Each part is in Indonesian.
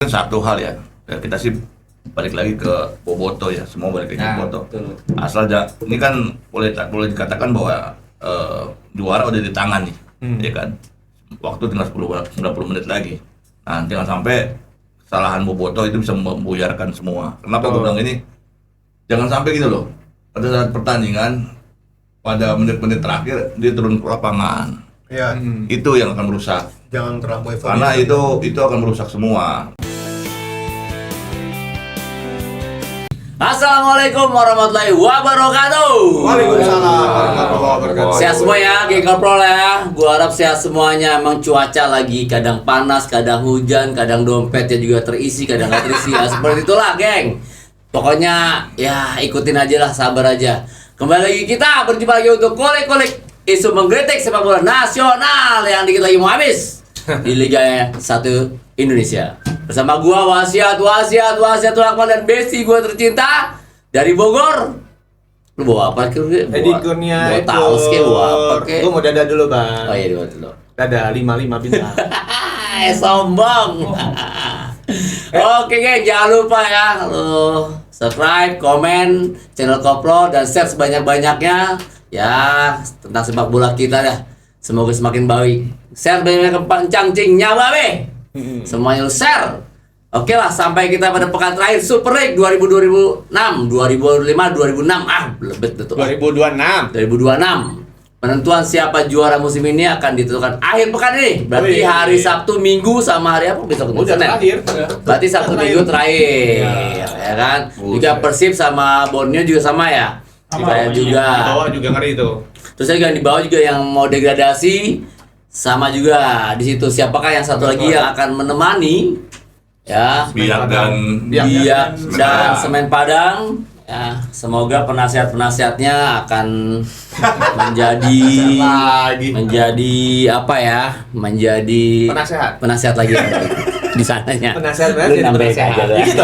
Satu hal ya, kita sih balik lagi ke Boboto ya, semua balik lagi ke Boboto. Asal ini kan boleh dikatakan bahwa juara udah di tangan nih, ya kan. Waktu tinggal 90 menit lagi. Nah, jangan sampai kesalahan Boboto itu bisa membuyarkan semua. Kenapa gue bilang ini? Jangan sampai gitu loh. Pada saat pertandingan, pada menit-menit terakhir dia turun ke lapangan. Ya. Itu yang akan merusak. Jangan terlalu euforia. Karena itu akan merusak semua. Assalamualaikum warahmatullahi wabarakatuh. Waalaikumsalam warahmatullahi wabarakatuh. Sehat semua ya, geng Koprol ya. Gua harap sehat semuanya. Emang cuaca lagi kadang panas, kadang hujan, kadang dompetnya juga terisi, kadang nggak terisi ya. Seperti itulah, geng. Pokoknya ya ikutin aja lah, sabar aja. Kembali lagi kita berjumpa lagi untuk kulik-kulik isu menggelitik sepak bola nasional yang dikit lagi mau habis di Liga 1 Indonesia. Bersama gua Wasiat Akmal dan Besti gua tercinta dari Bogor. Lu bawa apa? Edi Kurnia bawa taus ke, bawa apa ke? Gua mau dadah dulu, Bang. Oh iya, dulu. Dadah 55 bintang. Sombong. Oke geng, jangan lupa ya lu subscribe, komen channel Koplo dan share sebanyak-banyaknya ya tentang sepak bola kita dah. Semoga semakin baik. Share banyak kepancang-cingnya babe. Semuanya lu share. Oke lah, sampai kita pada pekan terakhir Super League 2006, 2005, 2006. Belebet betul. 2026. Penentuan siapa juara musim ini akan ditentukan akhir pekan ini. Berarti hari Sabtu, Minggu sama hari apa besok? Udah terakhir. Berarti Sabtu Minggu terakhir. Ya kan? Juga Persib sama Borneo juga sama ya. Juga. Di bawah juga ngeri itu. Terus juga di bawah juga yang mau degradasi sama juga di situ. Siapakah yang satu lagi yang akan menemani ya Biak dan Semen Padang ya, semoga penasihat-penasihatnya akan menjadi apa ya, menjadi penasihat lagi di sananya. Penasihat Gitu.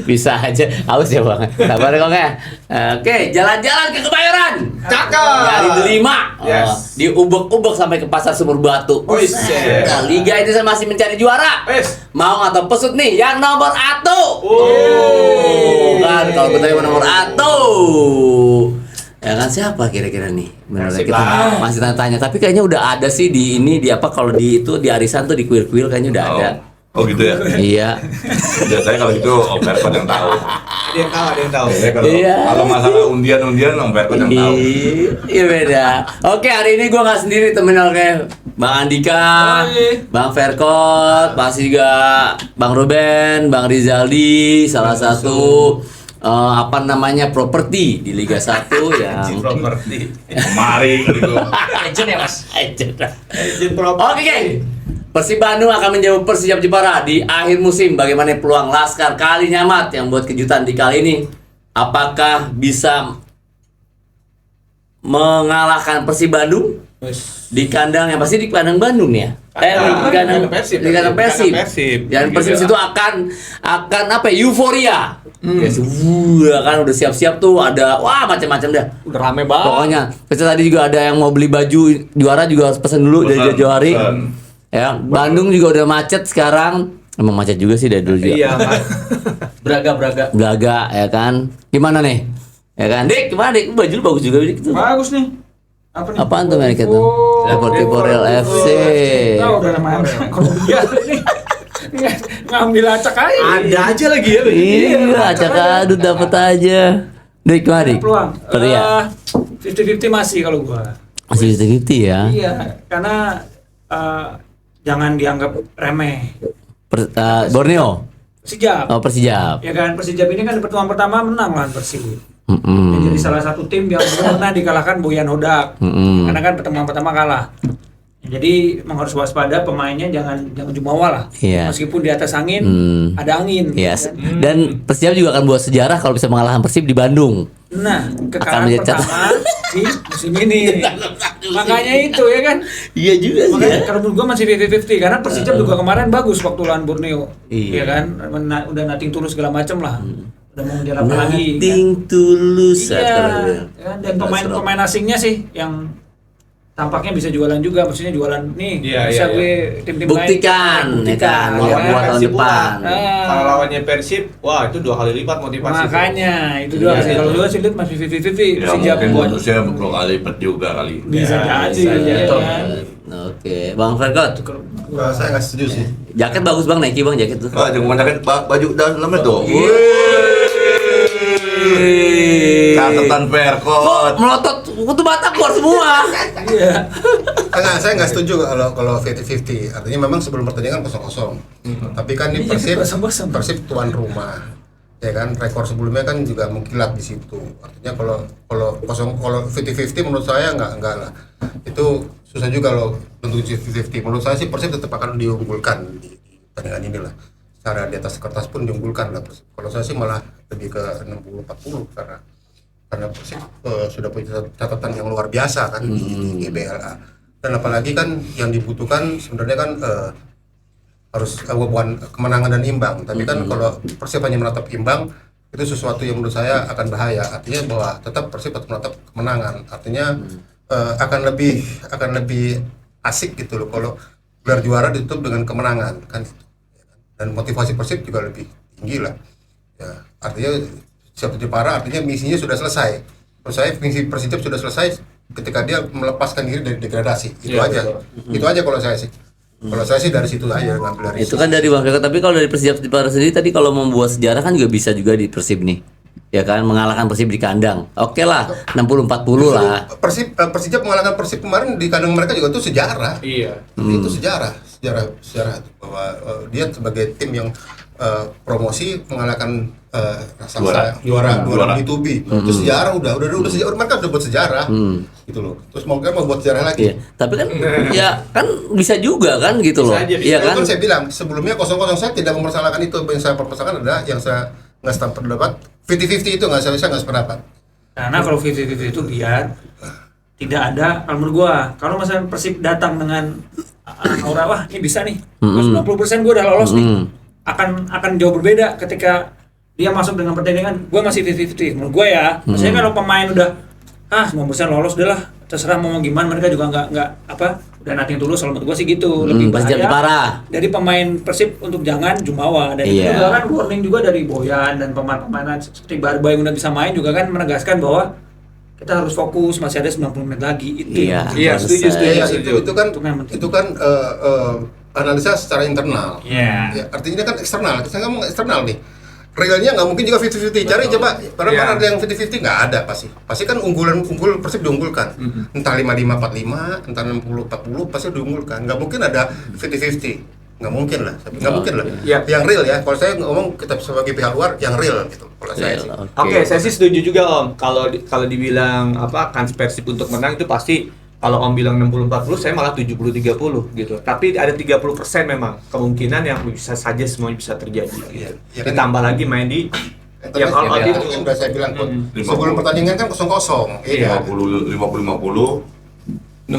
Bisa aja. Haus ya Bang. Sabar kok ya. Oke, jalan-jalan ke Kebayoran. Cakep. Dari Delima. Yes. Diubek-ubek sampai ke Pasar Sumur Batu. Nah, Liga itu masih mencari juara. Mau atau pesut nih yang nomor 1. Kan kalau kita yang nomor 1. Ya kan siapa kira-kira nih? Menurut kita masih tanya-tanya, tapi kayaknya udah ada sih di ini di apa kalau di itu di arisan tuh di kuil-kuil kayaknya udah ada. Oh gitu ya? Iya. Biasanya kalau itu Om Perkot yang tahu. Ada yang tahu. Kalau masalah undian Om Perkot yang tahu. Iya beda. Oke, hari ini gua nggak sendiri, temen oleh Bang Andika, Bang Verkot, pasti juga Bang Ruben, Bang Rizaldi, salah satu apa namanya properti di Liga 1 ya. Properti. Mari gitu. Agent ya Mas. Agent properti. Oke, geng. Persib Bandung akan menjawab Persijap Jepara di akhir musim. Bagaimana peluang Laskar Kali Nyamat yang buat kejutan di kali ini? Apakah bisa mengalahkan Persib Bandung di kandang yang pasti di kandang Bandung ya? Di kandang Persib. Dan Persib itu akan apa? Euforia. Kan udah siap-siap tuh, ada macam-macam dah. Udah rame banget. Pokoknya, tadi juga ada yang mau beli baju juara juga harus pesan dulu dari jauh hari. Ya, Bandung juga udah macet sekarang. Emang macet juga sih dari dulu juga. Iya, Braga ya kan. Gimana nih? Ya kan, Dik, gimana Dik? Baju lu bagus juga Dik tuh. Bagus nih. Apa nih? Apaan tuh mereka tuh? Deportivo Real FC. Tahu udah namanya Kolombia ini. Ngambil acak aja. Ada aja lagi ya. Iya, acak adut dapat aja. Dik, gimana Dik? Peluang. Ya. 50-50 masih kalau gua. Masih 50 ya. Iya, karena jangan dianggap remeh. Borneo. Persijap. Oh, Persijap. Ya kan, Persijap ini kan di pertemuan pertama menang lawan Persib. Jadi salah satu tim yang belum pernah dikalahkan Boyan Hodak. Karena kan pertemuan pertama kalah. Jadi memang harus waspada, pemainnya jangan jumawa lah. Iya. Meskipun di atas angin ada angin. Yes. Kan? Dan Persijap juga akan buat sejarah kalau bisa mengalahkan Persib di Bandung. Nah, kekalahan pertama di musim ini. Makanya itu ya kan. Iya juga sih. Makanya kalau menurut gua masih 50-50 karena Persijap juga kemarin bagus waktu lawan Borneo. Iya. Ya kan? Udah nating tulus segala macam lah. Udah mau ngejar apa lagi. Nothing tulus. Iya. Ya kan? Dan pemain asingnya sih yang tampaknya bisa jualan juga, maksudnya jualan nih Iya, bisa iya, gue tim-tim Buktikan, ya kan, Lawan buat tahun Persib depan. bukan. Kalau lawannya Persib, wah itu 2 kali lipat motivasi. Makanya itu doang Iya, sih. iya. Kalau gue sih lihat masih 50-50 Ya Persija mungkin buat bonusnya 2 kali lipat juga kali. bisa Ya, jadi bisa ya jadi. kan. Oke, Bang Verkot. Saya nggak setuju sih. Jaket bagus Bang, Nike Bang jaket tuh. Wah, jangan pakai baju dalamnya tuh. Catatan Kok Verkot. melotot kutu mata keluar semua. Iya. Saya nggak setuju kalau 50-50. Artinya memang sebelum pertandingan 0-0. Tapi kan ini Iya, Persib kosong-kosong. Persib tuan rumah. Ya kan, rekor sebelumnya kan juga mengkilat di situ. Artinya kalau 50-50 menurut saya nggak lah. Itu susah juga loh untuk 50-50. Menurut saya sih Persib tetap akan diunggulkan di pertandingan ini lah. Secara di atas kertas pun diunggulkan lah Persib. Kalau saya sih malah lebih ke 60-40 karena Persib sudah punya catatan yang luar biasa kan di GBLA. Dan apalagi kan yang dibutuhkan sebenarnya kan harus bukan kemenangan dan imbang, tapi kan kalau Persib hanya menatap imbang itu sesuatu yang menurut saya akan bahaya. Artinya bahwa tetap Persib tetap menatap kemenangan. Artinya akan lebih asik gitu loh kalau gelar juara ditutup dengan kemenangan kan. Dan motivasi Persib juga lebih tinggi lah. Ya, artinya siap Jepara artinya misinya sudah selesai. Menurut saya misi Persib sudah selesai ketika dia melepaskan diri dari degradasi. Itu Iya, aja. betul. Itu aja kalau saya sih. Kalau saya sih dari situ aja ngambil dari Itu kan dari Bang Verkot, tapi kalau dari Persija sendiri tadi kalau membuat sejarah kan juga bisa juga di Persib nih. Ya kan, mengalahkan Persib di kandang. Oke lah, 60-40 lah. Persija mengalahkan Persib kemarin di kandang mereka juga itu sejarah. Iya. Itu sejarah bahwa dia sebagai tim yang promosi mengalahkan juara B2B. Itu sejarah udah sejarah, mereka udah buat sejarah. Gitu loh. Terus mau buat sejarah lagi. Iya, tapi kan ya kan bisa juga kan gitu loh. Bisa aja, bisa. Iya Itu kan? kan saya bilang sebelumnya 0-0 saya tidak mempersalahkan itu. Yang saya permasalahkan adalah yang saya nggak sependapat 50-50 itu nggak saya nggak sependapat. Karena kalau 50-50 itu biar tidak ada, kalau menurut gua, kalau misalnya Persib datang dengan aura wah ini bisa nih, terus 90% gua udah lolos nih, akan jauh berbeda ketika dia masuk dengan pertandingan. Gua masih 50-50 menurut gua ya. Maksudnya kalau pemain udah 90% lolos udah lah, terserah mau gimana, mereka juga nggak udah nothing tulus. Kalau menurut gua sih gitu, lebih Persija bahaya parah. dari pemain Persib untuk jangan jumawa. Dan itu Iya. juga kan warning juga dari Boyan dan pemain-pemain seperti Barba yang udah bisa main juga kan menegaskan bahwa kita harus fokus, masih ada 90 menit lagi itu. Iya. Iya, setuju. Ya, Setuju. itu kan analisa secara internal. Iya. Ya, artinya kan eksternal. Saya ngomong eksternal nih. Realnya nggak mungkin juga 50-50. Cari coba para Iya. ada yang 50-50 nggak ada pasti. Pasti kan unggul Persib diunggulkan. Entah 55-45, entah 60-40 pasti diunggulkan. Nggak mungkin ada 50-50. Nggak mungkin lah. Nggak mungkin lah. Iya. Yang real ya. Kalau saya ngomong kita sebagai pihak luar yang real gitu. Kalau saya sih. Oke, saya sih setuju juga Om. Kalau dibilang kans Persib untuk menang itu pasti, kalau Om bilang 60-40, saya malah 70-30 gitu. Tapi ada 30% memang kemungkinan yang bisa saja semuanya bisa terjadi. Gitu. Iya kan? Ditambah lagi main di Yang all out itu. kan udah saya bilang Mm-mm. sebelum pertandingan kan 0-0. Iya. 50-50. 60,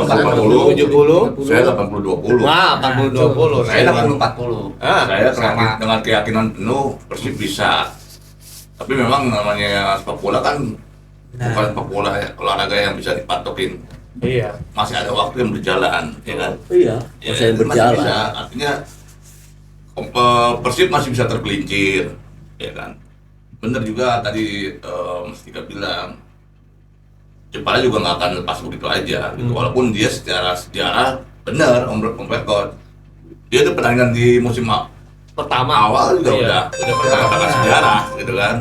40, 70, Saya 80-20. wah 80-20. Saya 80-40. Saya sama. dengan keyakinan penuh Persib bisa. Tapi memang namanya sepak bola kan bukan sepak bola ya, olahraga yang bisa dipatokin. Iya. Masih ada waktu yang berjalan, ya kan? Iya, Ya, masih masih berjalan. bisa. Artinya Persib masih bisa tergelincir, ya kan? Bener juga tadi Mas Tika bilang, Jepara juga nggak akan lepas begitu aja, gitu. Walaupun dia secara sejarah benar Om Verkot, dia tuh pertandingan di musim Pertama awal juga Iya, udah mengatakan sejarah, gitu kan?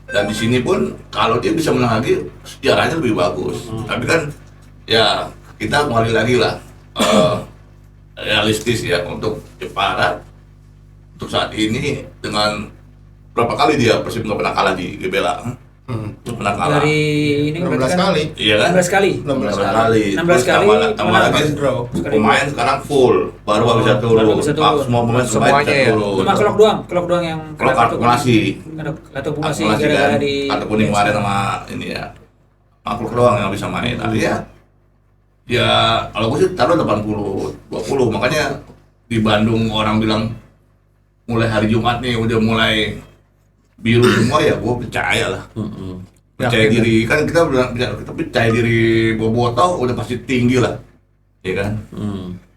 Dan di sini pun kalau dia bisa menang lagi, sejarahnya lebih bagus. Tapi kan ya kita kembali lagi lah realistis ya untuk Jepara untuk saat ini dengan berapa kali dia Persib nggak pernah kalah di GBLA, pernah kalah. Dari ini 16 berarti kan kali. Iya kan? 16 kali. 16 kali. 16 Terus kali, tambah lagi menang draw. pemain sekarang full, baru nggak bisa turun. baru bisa turun. Semua pemain Semuanya bisa ya. turun. Cuma kelok doang yang Kalau kartu akumulasi. Kartu akumulasi Akumulasi gara-gara kan, di kartu kuning kemarin sama ini ya, makhluk doang yang bisa main. Artinya ya kalau gue sih taruh 80-20, makanya di Bandung orang bilang mulai hari Jumat nih udah mulai biru semua, ya gue percaya lah. percaya Yakin, diri kan kita percaya diri Bobotoh udah pasti tinggi lah, ya kan?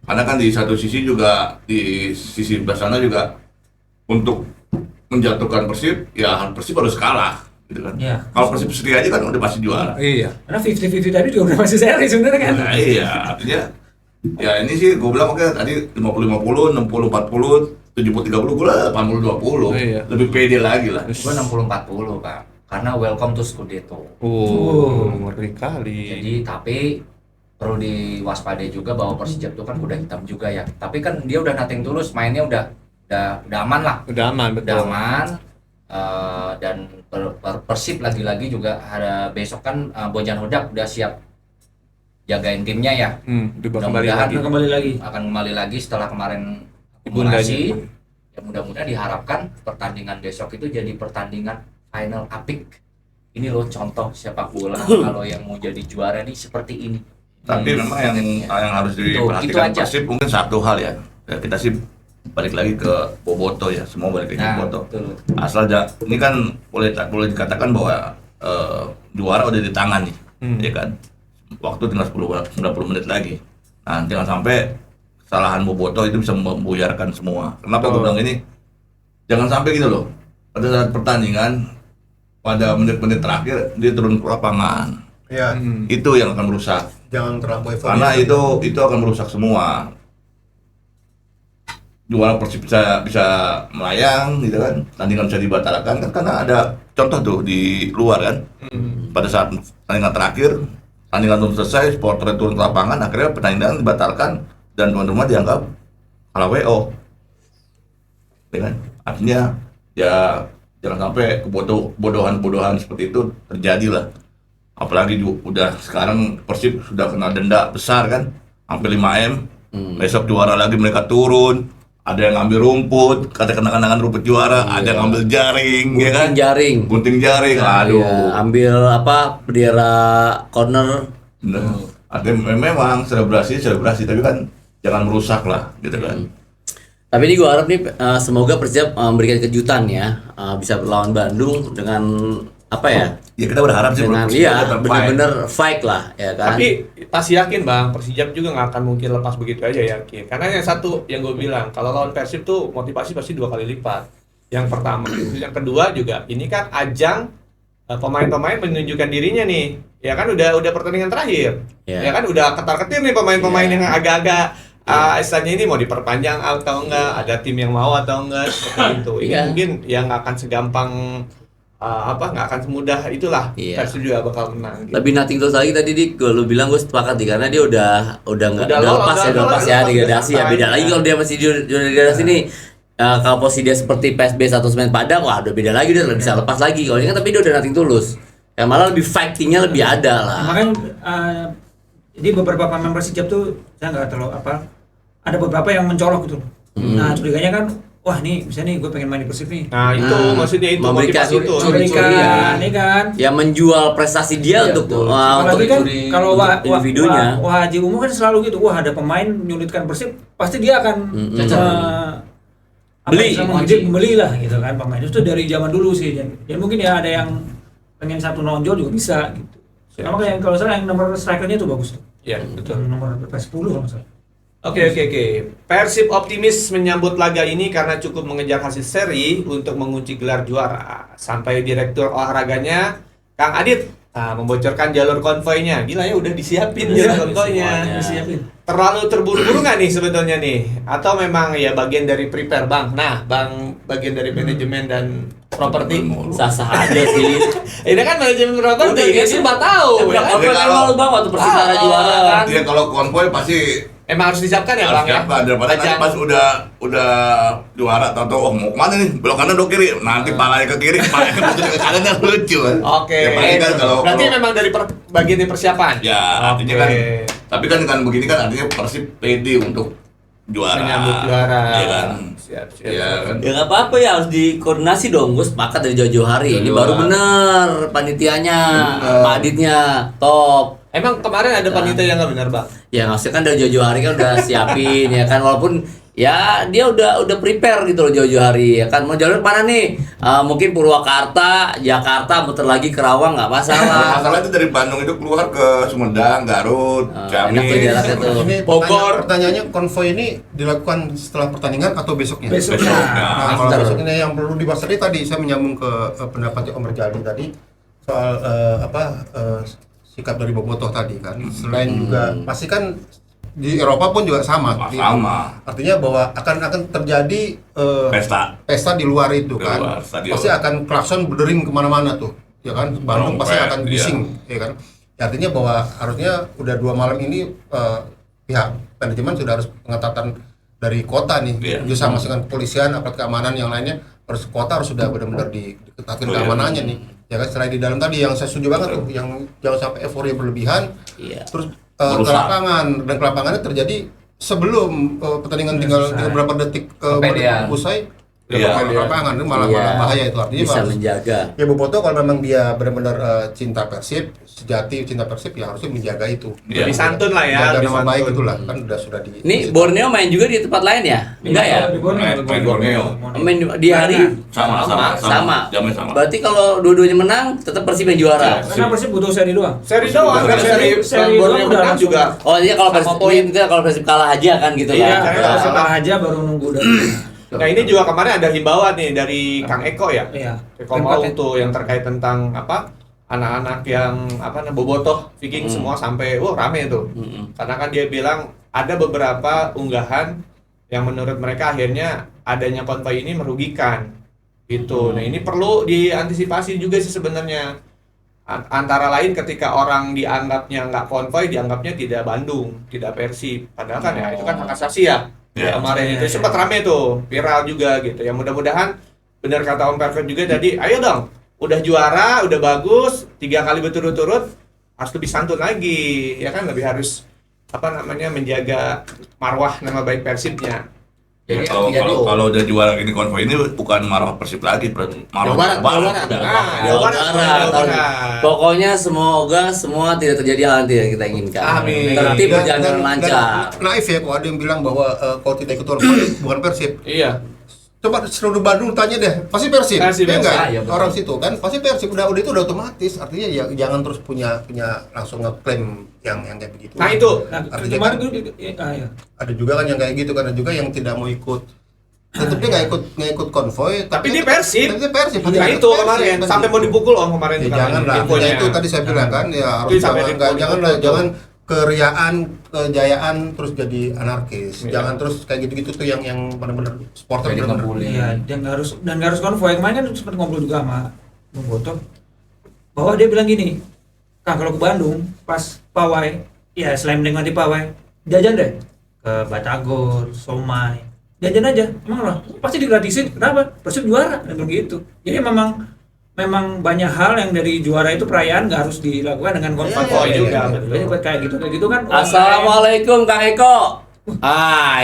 Karena kan di satu sisi juga di sisi sebelah sana juga untuk menjatuhkan Persib, ya Persib harus kalah, gitu kan? Iya. Kalau Persib seri aja kan udah pasti juara. Iya. Karena 50-50 tadi juga udah masih seri sebenarnya kan. Nah, iya, artinya ya ini sih gue bilang makanya tadi 50-50, 60-40, 70-30, gue lah 80-20. Iya. Lebih pede lagi lah. Gue 60-40 Pak, karena welcome to Scudetto. Ngeri kali. Jadi tapi perlu diwaspadai juga bahwa Persijap itu kan kuda hitam juga ya. Tapi kan dia udah nothing tulus, mainnya udah aman lah. Udah aman, betul. Udah aman. Dan Persib lagi-lagi juga ada besok kan Bojan Hodak udah siap jagain timnya ya. Kembali lagi. Akan kembali lagi setelah kemarin Bundanya. akumulasi. Ya mudah-mudahan diharapkan pertandingan besok itu jadi pertandingan final apik. Ini loh contoh sepak bola kalau yang mau jadi juara nih seperti ini. Tapi memang yang harus itu diperhatikan aja. Persib mungkin satu hal ya. Kita sih balik lagi ke Bobotoh ya, semua balik lagi ke Bobotoh. Betul. Asal ini kan boleh dikatakan bahwa juara udah di tangan nih, ya kan? Waktu tinggal 90 menit lagi. Nah, jangan sampai kesalahan Bobotoh itu bisa membuyarkan semua. Kenapa gue bilang ini? Jangan sampai gitu loh. Pada saat pertandingan, pada menit-menit terakhir dia turun ke lapangan. Ya, Itu yang akan merusak. jangan terlampau euforia. Karena itu akan merusak semua. Juara Persib bisa melayang gitu kan, tandingan bisa dibatalkan kan, karena ada contoh tuh di luar kan. Pada saat tandingan terakhir, tandingan belum selesai, supporter turun ke lapangan, akhirnya pertandingan dibatalkan dan tuan rumah dianggap kalah WO. Ya kan? Artinya ya jangan sampai kebodohan seperti itu terjadi lah. Apalagi udah sekarang Persib sudah kena denda besar kan, hampir 5M. Besok juara lagi mereka turun, ada yang ngambil rumput, kata kenangan rumput juara, ada yang ngambil jaring, ya kan? Gunting jaring, aduh. Iya, ambil bendera corner. Nah, artinya memang selebrasi, tapi kan jangan merusak lah, gitu kan? Tapi ini gue harap nih semoga Persib memberikan kejutan ya, bisa berlawan Bandung dengan apa ya? Ya kita berharap sih Dengan Persib iya tetap fight. benar-benar fight lah ya kan. Tapi pasti yakin Bang, Persijap juga nggak akan mungkin lepas begitu aja, yakin. Karena yang satu yang gue bilang, kalau lawan Persib tuh motivasi pasti 2 kali lipat. Yang pertama, yang kedua juga ini kan ajang pemain-pemain menunjukkan dirinya nih. Ya kan udah pertandingan terakhir. Yeah. Ya kan udah ketar-ketir nih pemain-pemain yang agak-agak istilahnya ini mau diperpanjang atau enggak, ada tim yang mau atau enggak seperti itu. Ini Iya. mungkin yang nggak akan segampang nggak akan semudah itulah. Iya. Persib juga bakal menang. Gitu. Lebih nothing tulus lagi tadi lu bilang gue sepakat nih, karena dia udah Udah lepas ya degradasi ya. Beda sampai, lagi kalau dia masih di degradasi nih. Kalau posisi dia seperti PSB atau Semen Padang, wah udah beda lagi, dia bisa lepas lagi. Kalau ini kan tapi dia udah nothing tulus. Ya malah lebih fightingnya lebih ada lah. Makanya jadi beberapa pemain Persijap tuh saya nggak terlalu ada beberapa yang mencolok gitu. Nah curiganya kan, wah nih misalnya nih gue pengen main di Persib nih. Nah itu maksudnya itu memberikan motivasi itu. curi-curian. Ini kan. Ya menjual prestasi dia Iya, untuk betul. Apalagi kan kalau untuk individunya. Wah Haji Umu kan selalu gitu. Wah ada pemain menyulitkan Persib, pasti dia akan beli lah gitu kan pemain itu dari zaman dulu sih. Dan mungkin ya ada yang pengen satu nonjol juga bisa gitu. Sama kayak kalau salah yang nomor strikernya tuh bagus tuh. Iya betul. Nomor 10 kalau nggak salah. Oke. Persib optimis menyambut laga ini karena cukup mengejar hasil seri untuk mengunci gelar juara. Sampai direktur olahraganya Kang Adit membocorkan jalur konvoynya. Gila ya udah disiapin jalur konvoynya. Disiapin. Terlalu terburu-buru nggak nih sebetulnya nih? Atau memang ya bagian dari prepare Bang? Nah Bang bagian dari manajemen dan properti. Sah-sah aja sih. Ini kan manajemen properti kan sempat tahu. Udah Ya kan? konvoy kan malu Bang waktu Persitara juara kan. Dia kalau konvoy pasti Emang harus disiapkan ya Bang ya? siapa daripada nanti pas udah juara tahu mau kemana nih, belok kanan belok kiri, nanti palanya ke kiri, palanya ke kanan kan lucu kan. Oke. Ya, paling kan Berarti kalau memang dari bagian dari persiapan. ya artinya kan, tapi kan begini kan artinya Persib pede untuk juara. Menyambut juara. Iya kan. Siap. Iya kan. Ya nggak apa-apa ya, harus dikoordinasi dong. Gue sepakat dari jauh-jauh hari. Ini Jauh-jauh baru hari. bener panitianya, Pak Aditnya top. Emang kemarin ada panitia yang nggak benar Bang? Ya maksudnya kan dari jauh-jauh hari kan udah siapin ya kan, walaupun ya dia udah prepare gitu loh jauh-jauh hari ya kan. Mau jalur mana nih? Mungkin Purwakarta, Jakarta, muter lagi Kerawang nggak masalah. Masalah itu dari Bandung itu keluar ke Sumedang, Garut, Enak tuh jaraknya tuh. Ini Bogor. pertanyaannya konvoy ini dilakukan setelah pertandingan atau besoknya? Besoknya. Nah, kalau besoknya yang perlu dibahas tadi saya menyambung ke pendapatnya Om Rejali tadi soal sikap dari Bobotoh tadi kan. Selain juga pasti kan di Eropa pun juga sama. Sama. Artinya bahwa akan terjadi pesta di luar itu Di kan. luar stadion. Pasti akan klakson berdering kemana-mana tuh, ya kan. Bandung pasti Trompet, akan bising, ya kan. Ya, artinya bahwa harusnya udah 2 malam ini pihak manajemen sudah harus pengetatan dari kota nih, bersama dengan kepolisian, aparat keamanan yang lainnya, harus kota harus sudah benar-benar diketatkan keamanannya nih. Ya kan, selain di dalam tadi yang saya setuju banget tuh, yang jangan sampai euforia berlebihan. Iya. Terus ke lapangan, dan ke lapangannya terjadi sebelum pertandingan tinggal beberapa detik usai. Iya. Ke lapangan itu malah bahaya itu, artinya bisa harus menjaga. ya Bobotoh kalau memang dia benar-benar cinta Persib, sejati cinta Persib, ya harusnya menjaga itu. Lebih santun lah ya. Jaga lebih nama santun. baik itulah kan sudah di. Nih Borneo main juga di tempat lain ya? Enggak ya? Di Borneo. Main Borneo. Main di hari Sama. Jamnya sama. Berarti kalau dua-duanya menang tetap Persib yang juara. Karena Persib butuh seri doang. Seri doang, kan Seri Borneo doang udah menang langsung. juga. Oh iya kalau Sama Persib poin. itu kalau Persib kalah aja kan gitu Iya, kan. karena kalau Persib kalah aja baru nunggu udah. Nah ini juga kemarin ada himbauan nih dari Kang Eko ya. Iya. Eko Maung tuh yang terkait tentang anak-anak yang Bobotoh Viking semua sampai rame tuh. Karena kan dia bilang ada beberapa unggahan yang menurut mereka akhirnya adanya konvoy ini merugikan gitu. Nah ini perlu diantisipasi juga sih sebenarnya. Antara lain ketika orang dianggapnya nggak konvoy, dianggapnya tidak Bandung, tidak Persib. Padahal kan ya itu kan hak asasi ya. Kemarin itu sempat rame tuh, viral juga gitu. Ya mudah-mudahan benar kata Om Perfect juga tadi, ayo dong, udah juara, udah bagus, 3 kali berturut-turut, harus lebih santun lagi, ya kan lebih harus menjaga marwah nama baik Persibnya. Ya, kalau udah juara gini konvoy ini bukan marwah Persib lagi, marwah Barat. Jawa Barat. Pokoknya semoga semua tidak terjadi hal yang tidak kita inginkan. Amin. Tertib berjalan dengan lancar. Naif ya kalau ada yang bilang bahwa kalau tidak ikut konvoy bukan Persib. Iya. Coba seluruh Bandung tanya deh, pasti Persib. Persib, Ya enggak? iya, betul. Orang situ kan pasti Persib, udah itu udah otomatis. Artinya ya jangan terus punya langsung ngeklaim yang kayak begitu. Nah itu. Nah, Artinya kemarin kan- ya. Ada juga kan yang kayak gitu, kan ada juga yang tidak mau ikut. Tetap dia nggak ikut konvoy, Tapi dia Persib. Tapi dia Persib. Nah itu kemarin sampai mau dipukul Om kemarin Ya tuh jangan lah. infonya. Ya, itu tadi saya bilang kan, ya harus Itu sampai jangan keriaan, kejayaan terus jadi anarkis. Jangan terus kayak gitu-gitu tuh yang benar-benar supporter Jadi benar-benar. ngebully. Iya, dan nggak harus konvoy. Kemarin kan sempat ngobrol juga sama Bung Boto bahwa dia bilang gini, Kang kalau ke Bandung pas pawai, ya selain menikmati pawai, jajan deh ke Batagor, Somai, jajan aja. Emang lah, pasti digratisin. Kenapa? Persib juara dan begitu. Jadi memang banyak hal yang dari juara itu perayaan nggak harus dilakukan dengan konvoy juga. Jadi buat kayak gitu kan. Assalamualaikum Kang Eko.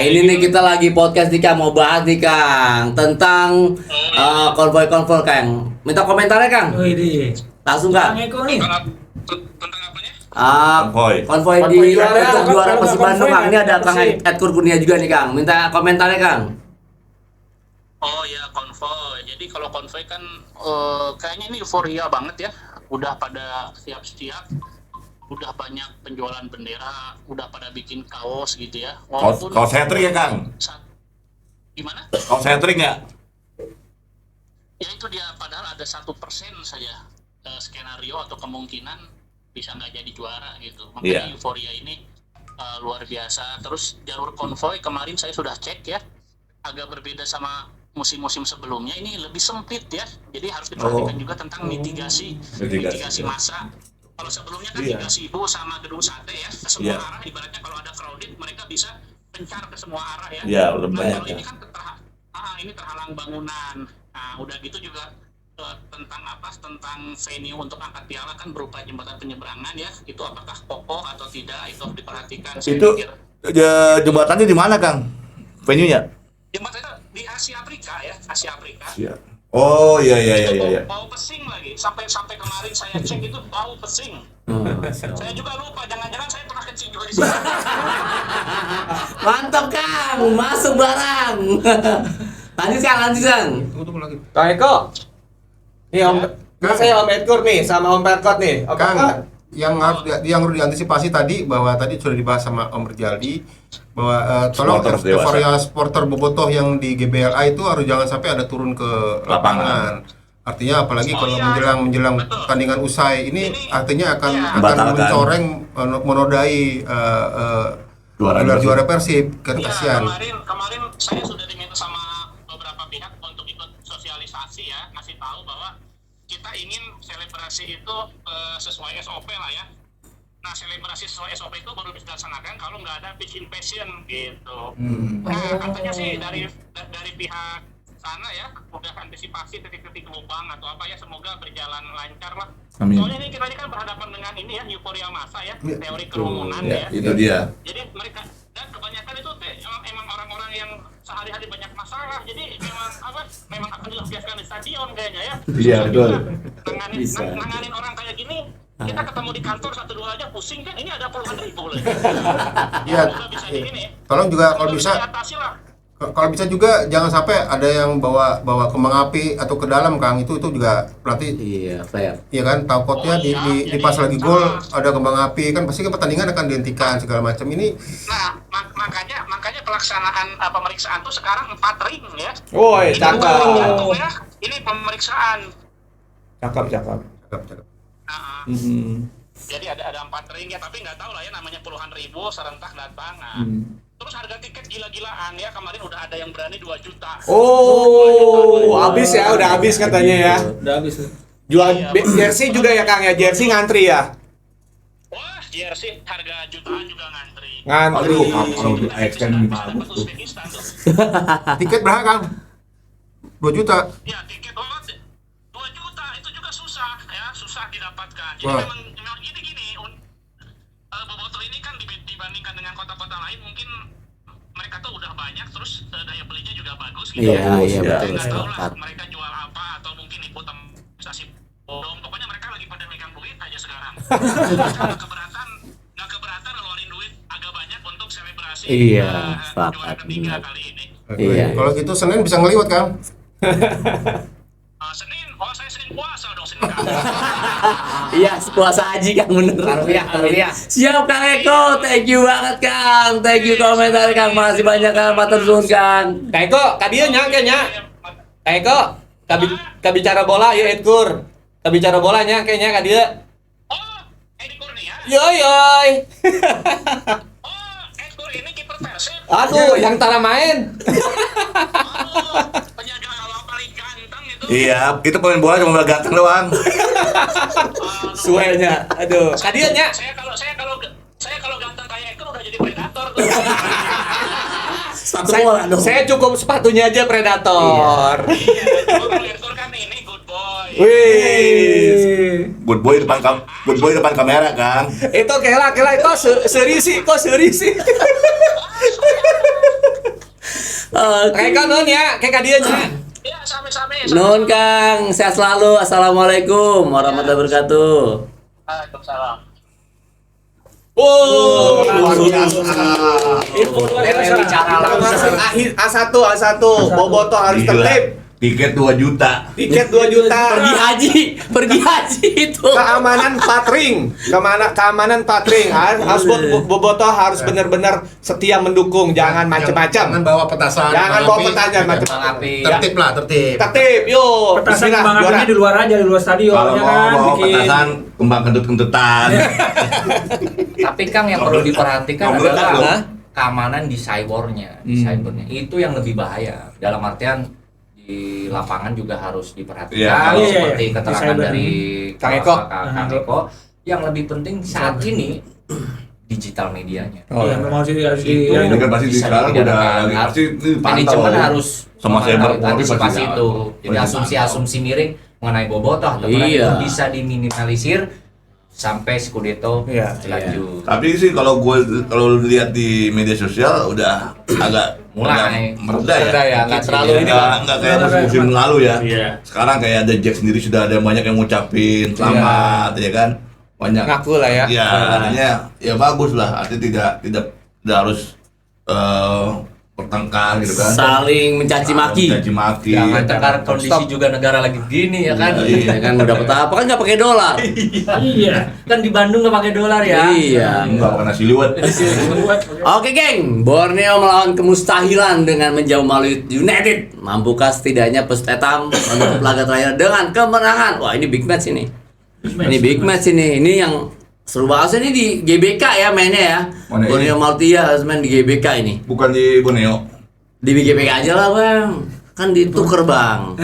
Ini nih kita lagi podcast nih Kang, mau bahas nih Kang tentang konvoy Kang. Minta komentarnya Kang. Oh ini. Langsung Kang. Kang Eko nih. Konvoy Konvoy di juara. untuk juara Kalau Persib konvoy Bandung Kang. Ini ada Kang Persib. Edkur Kurnia juga nih Kang. Minta komentarnya Kang. Oh ya konvoy. Jadi kalau konvoy kan kayaknya ini euforia banget ya. Udah pada siap-siap. Udah banyak penjualan bendera. Udah pada bikin kaos gitu ya. Kaos hat-trick ya Kang? Gimana? Kaos hat-trick ya? Ya itu dia. Padahal ada 1% saja skenario atau kemungkinan bisa nggak jadi juara gitu. Makanya euforia ini luar biasa. Terus jalur konvoy kemarin saya sudah cek ya. Agak berbeda sama musim-musim sebelumnya, ini lebih sempit ya. Jadi harus diperhatikan juga tentang mitigasi massa. Kalau sebelumnya kan 3.000 sama gedung sate ya, ke semua arah. Ibaratnya kalau ada crowded mereka bisa pencar ke semua arah ya. Iya, udah banyak Kalau ya. ini kan ini terhalang bangunan. Nah, udah gitu juga tentang venue untuk angkat piala kan berupa jembatan penyeberangan ya. Itu apakah kokoh atau tidak, itu harus diperhatikan. Saya Itu pikir. jembatannya di mana Kang? Venue-nya? Jembatan itu di Asia Afrika ya, Asia Afrika. Iya. Oh iya. Bau pesing lagi. Sampai kemarin saya cek itu bau pesing. Saya juga lupa, jangan-jangan saya pernah kencing juga di sini. Mantap Kang, masuk barang. Lanjut Kang. Tunggu lagi. Kang Eko. Nih Om, saya Om Edgar nih sama Om Perkot nih. Kang, yang harus diantisipasi tadi bahwa tadi sudah dibahas sama Om Berjali bahwa tolong Supporter dewasa. euforia supporter bobotoh yang di GBLA itu harus jangan sampai ada turun ke lapangan. Artinya apalagi kalau menjelang pertandingan usai ini artinya akan Membatalkan. mencoreng menodai juara Persib kan Ya, kasihan. kemarin saya sudah diminta sama beberapa pihak untuk ikut sosialisasi ya, ngasih tahu bahwa kita ingin selebrasi itu sesuai SOP lah ya. Nah, selebrasi sesuai SOP itu baru bisa dilaksanakan kalau nggak ada pitch invasion gitu. Nah, katanya sih dari pihak sana ya udah antisipasi titik-titik lubang atau apa ya, semoga berjalan lancar lah. Amin. Soalnya ini kita kan berhadapan dengan ini ya, euforia massa ya, teori kerumunan ya. Itu dia. Jadi mereka dan kebanyakan itu emang orang-orang yang sehari-hari banyak masalah. Jadi memang akan dilampiaskan di stadion kayaknya ya. Iya, betul. Nanganin orang kayak gini, kita ketemu di kantor 1-2 aja pusing kan, ini ada puluhan ribu loh. Iya. Semoga bisa di ini. Tolong juga kalau bisa diatasi lah. kalau bisa juga jangan sampai ada yang bawa kembang api atau ke dalam Kang, itu juga berarti Iya, fair. iya kan takutnya di pas lagi gol ada kembang api kan pasti kan pertandingan akan dihentikan segala macam ini. Nah, makanya pelaksanaan pemeriksaan tuh sekarang 4 ring ya. Woi, Ini cakep. bukan ring jantung ya. Ini pemeriksaan. Cakep. Cakep. Nah, jadi ada 4 ring ya, tapi nggak tahu lah ya, namanya puluhan ribu serentak datang. Nah, terus harga tiket gila-gilaan ya, kemarin udah ada yang berani 2 juta. Oh, habis ya, udah habis katanya ya. Udah habis. Jual jersey juga ya Kang ya, jersey ngantri ya. Wah, jersey harga jutaan juga ngantri. Ngantri. Aduh, kalau untuk AXN ini Dapat bagus tuh. Uzbekistan tuh. Tiket berapa Kang? 2 juta. Ya, tiket 2 juta itu juga susah ya, susah didapatkan. Jadi Wah. memang gini Bobotoh ini kan dibandingkan dengan kota-kota lain mungkin mereka tuh udah banyak, terus daya belinya juga bagus gitu. Iya, Saya betul. nggak tahu lah Sepakat. mereka jual apa atau mungkin ikut investasi bodong. Pokoknya mereka lagi pada megang duit aja sekarang. Nggak keberatan ngeluarin duit agak banyak untuk selebrasi Iya, juara sepakat, ketiga benar. kali ini. Iya. Kalau gitu Senin bisa ngeliwat Kang. Senin, saya Senin puasa dong, Senin kan. Iya, puasa haji Kang, bener. Taruh. Siap Kang Eko, thank you banget Kang. Thank you komentar Kang, makasih banyak Kang, matur suwun Kang. Kang Eko, kadieu nya kayaknya. Kang Eko, kabicara bola ya Edgar. Kabicara bolanya kayaknya kadieu. Oh, Edi Kurnia. Yoi. Oh, Edgar ini kiper Persib. Aduh, yang tara main. Oh, penjaga awal paling ganteng itu. Iya, itu pemain bola cuma ganteng doang. Suenya. Aduh, kadieu nya. Saya kalau ganteng kayak Edgar udah jadi predator tuh. Satu bola dong. Saya cukup sepatunya aja Predator. Iya, cuma Edgar kan ini good boy. Wih. Good boy depan kamera, Kang. Itu kela itu serisi. Kayak kan non ya, kayak kadieu nya. Iya, same-same. Nuhun Kang, sehat selalu. Assalamualaikum warahmatullahi wabarakatuh. Waalaikumsalam. Oh, Info luar biasa. bicara langsung. A1 Bobotoh harus Gila. tertib. Tiket 2 juta. Tiket 2 juta. Pergi haji itu. Keamanan 4 ring. Keamanan 4 ring. Harus Bobotoh harus benar-benar setia mendukung, jangan macam-macam. Jangan bawa petasan. Jangan bawa petasan Bang macam-macam. Api. Tertib lah, tertib. Tertib, yuk. Petasan Bismillah, kembang juara. apinya di luar aja, di luar stadion Kalau ya mau kan. bawa Bikin. petasan, kembang kentut-kentutan. Tapi Kang yang perlu diperhatikan Ngobrol adalah kan, keamanan di cybernya, itu yang lebih bahaya. Dalam artian di lapangan juga harus diperhatikan, Iya. seperti Iya, keterangan di cyber. dari Kang Eko. Kang Eko. Yang lebih penting saat ini digital medianya. Iya, memang harus Itu ya, Ini kan pasti bisa sekarang udah dipidanakan. lagi pasti pantau Manajemen ya. harus Sama cyber Polri antisipasi pasti itu. Jadi pasti asumsi-asumsi miring mengenai Bobotoh atau Iya. itu bisa diminimalisir sampai Scudetto Iya. lanjut. Tapi sih kalau lihat di media sosial udah agak mulai mereda Mereda ya, nggak terlalu ini, Bang. nggak kayak musim lalu ya. Iya. Sekarang kayak ada Jack sendiri sudah ada banyak yang ngucapin selamat ya kan, banyak Ngaku lah ya. ya artinya ya bagus lah, artinya tidak harus bertengkar gitu kan, Saling mencaci maki. mencaci maki. jangan tekar kondisi juga negara lagi gini ya kan. Iya kan mau dapat apa kan nggak pakai dolar. Iya. Kan di Bandung nggak pakai dolar ya. Iya. Enggak pakai nasi liwet. Oke geng, Borneo melawan kemustahilan dengan menjauh Maluit United. Mampukah setidaknya Persib Etam menutup laga terakhir dengan kemenangan? Wah ini big match ini. Ini big match ini. Ini yang seru banget ini di GBK ya mainnya ya. Mana Borneo ini? Maltia harus main di GBK ini. Bukan di Borneo. Di GBK aja lah bang. Kan ditukar bang.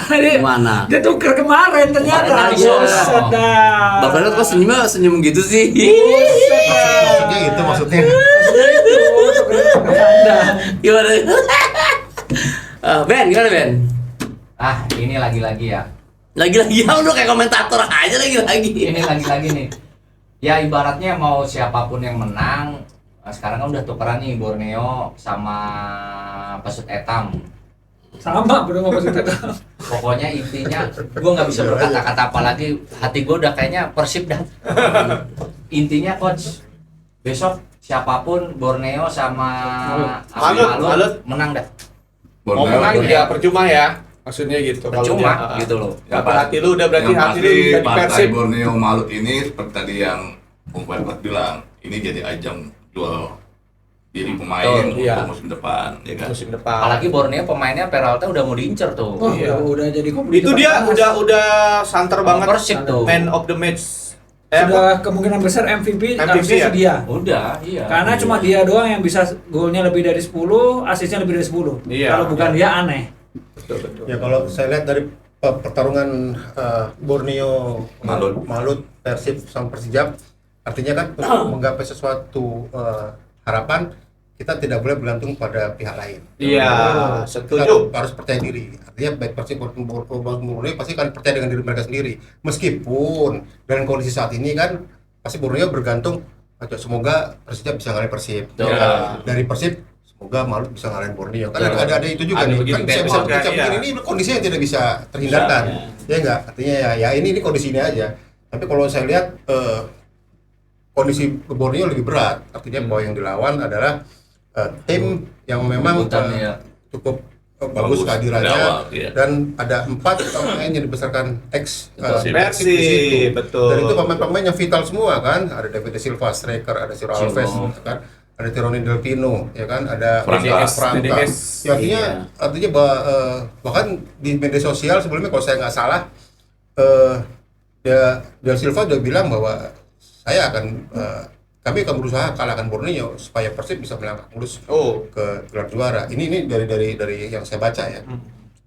Gimana? Dia tuker kemarin ternyata. Kemarin tadi sore. Buset dah. Bang Fernand kok senyum gitu sih? Maksudnya itu maksudnya. Gimana? Ben, gimana Ben? Ini lagi-lagi ya. Lagi-lagi ya udah kayak komentator aja lagi-lagi. Ini lagi-lagi nih. Ya ibaratnya mau siapapun yang menang, sekarang kan udah tukeran nih Borneo sama Persib Etam. Sama bro sama Persib Etam. Pokoknya intinya gue nggak bisa berkata-kata apa lagi, hati gue udah kayaknya Persib dah. Intinya coach, besok siapapun Borneo sama Malut menang dah. Mau menang ya percuma ya. Maksudnya gitu. Percuma gitu loh. Gak hati lu udah berarti yang hati lu pasti udah di partai Persib. Borneo Malut ini seperti tadi yang Bung Fernand bilang, ini jadi ajang jual diri pemain Betul, iya. untuk musim depan, ya kan? Musim depan. Apalagi Borneo pemainnya Peralta udah mau diincer tuh. Oh, Iya. udah jadi komoditi Itu dia panas. udah santer banget. Persib tuh. Man of the match. Sudah kemungkinan besar MVP ya? harusnya dia. Udah, iya. Karena cuma dia doang yang bisa golnya lebih dari 10, asisnya lebih dari 10. Iya, Kalau bukan iya. dia aneh. Betul. Ya kalau saya lihat dari pertarungan Borneo Malut Persib sama Persijap, artinya kan untuk menggapai sesuatu harapan, kita tidak boleh bergantung pada pihak lain. Iya, Kita setuju. harus percaya diri. Artinya baik Persib maupun Borneo pasti akan percaya dengan diri mereka sendiri. Meskipun dengan kondisi saat ini kan pasti Borneo bergantung, semoga Persijap bisa ngalahin Persib. Betul. Ya, dari Persib semoga Malut bisa ngalahin Borneo. Kan Betul. ada itu juga Ada nih. begitu Kan bisa benchmark, bisa ya. begini, ini kondisi yang tidak bisa terhindarkan. Ya enggak? Artinya ya ini kondisi ini aja. Tapi kalau saya lihat kondisi Borneo lebih berat. Artinya bahwa yang dilawan adalah tim yang memang Rebutan, ya. cukup bagus Bagus, kehadirannya dari awal, iya. dan ada 4 pemain yang dibesarkan ex Persib. Persib di situ. Betul. Dan itu pemain-pemain yang vital semua kan. Ada David De Silva striker, ada Ciro Alves kan, ada Tironi Delpino ya kan, ada Franca. DDS. Ya, artinya bahkan di media sosial sebelumnya kalau saya nggak salah Del Silva udah bilang bahwa kami akan berusaha kalahkan Borneo supaya Persib bisa melangkah mulus ke gelar juara. Ini dari yang saya baca ya.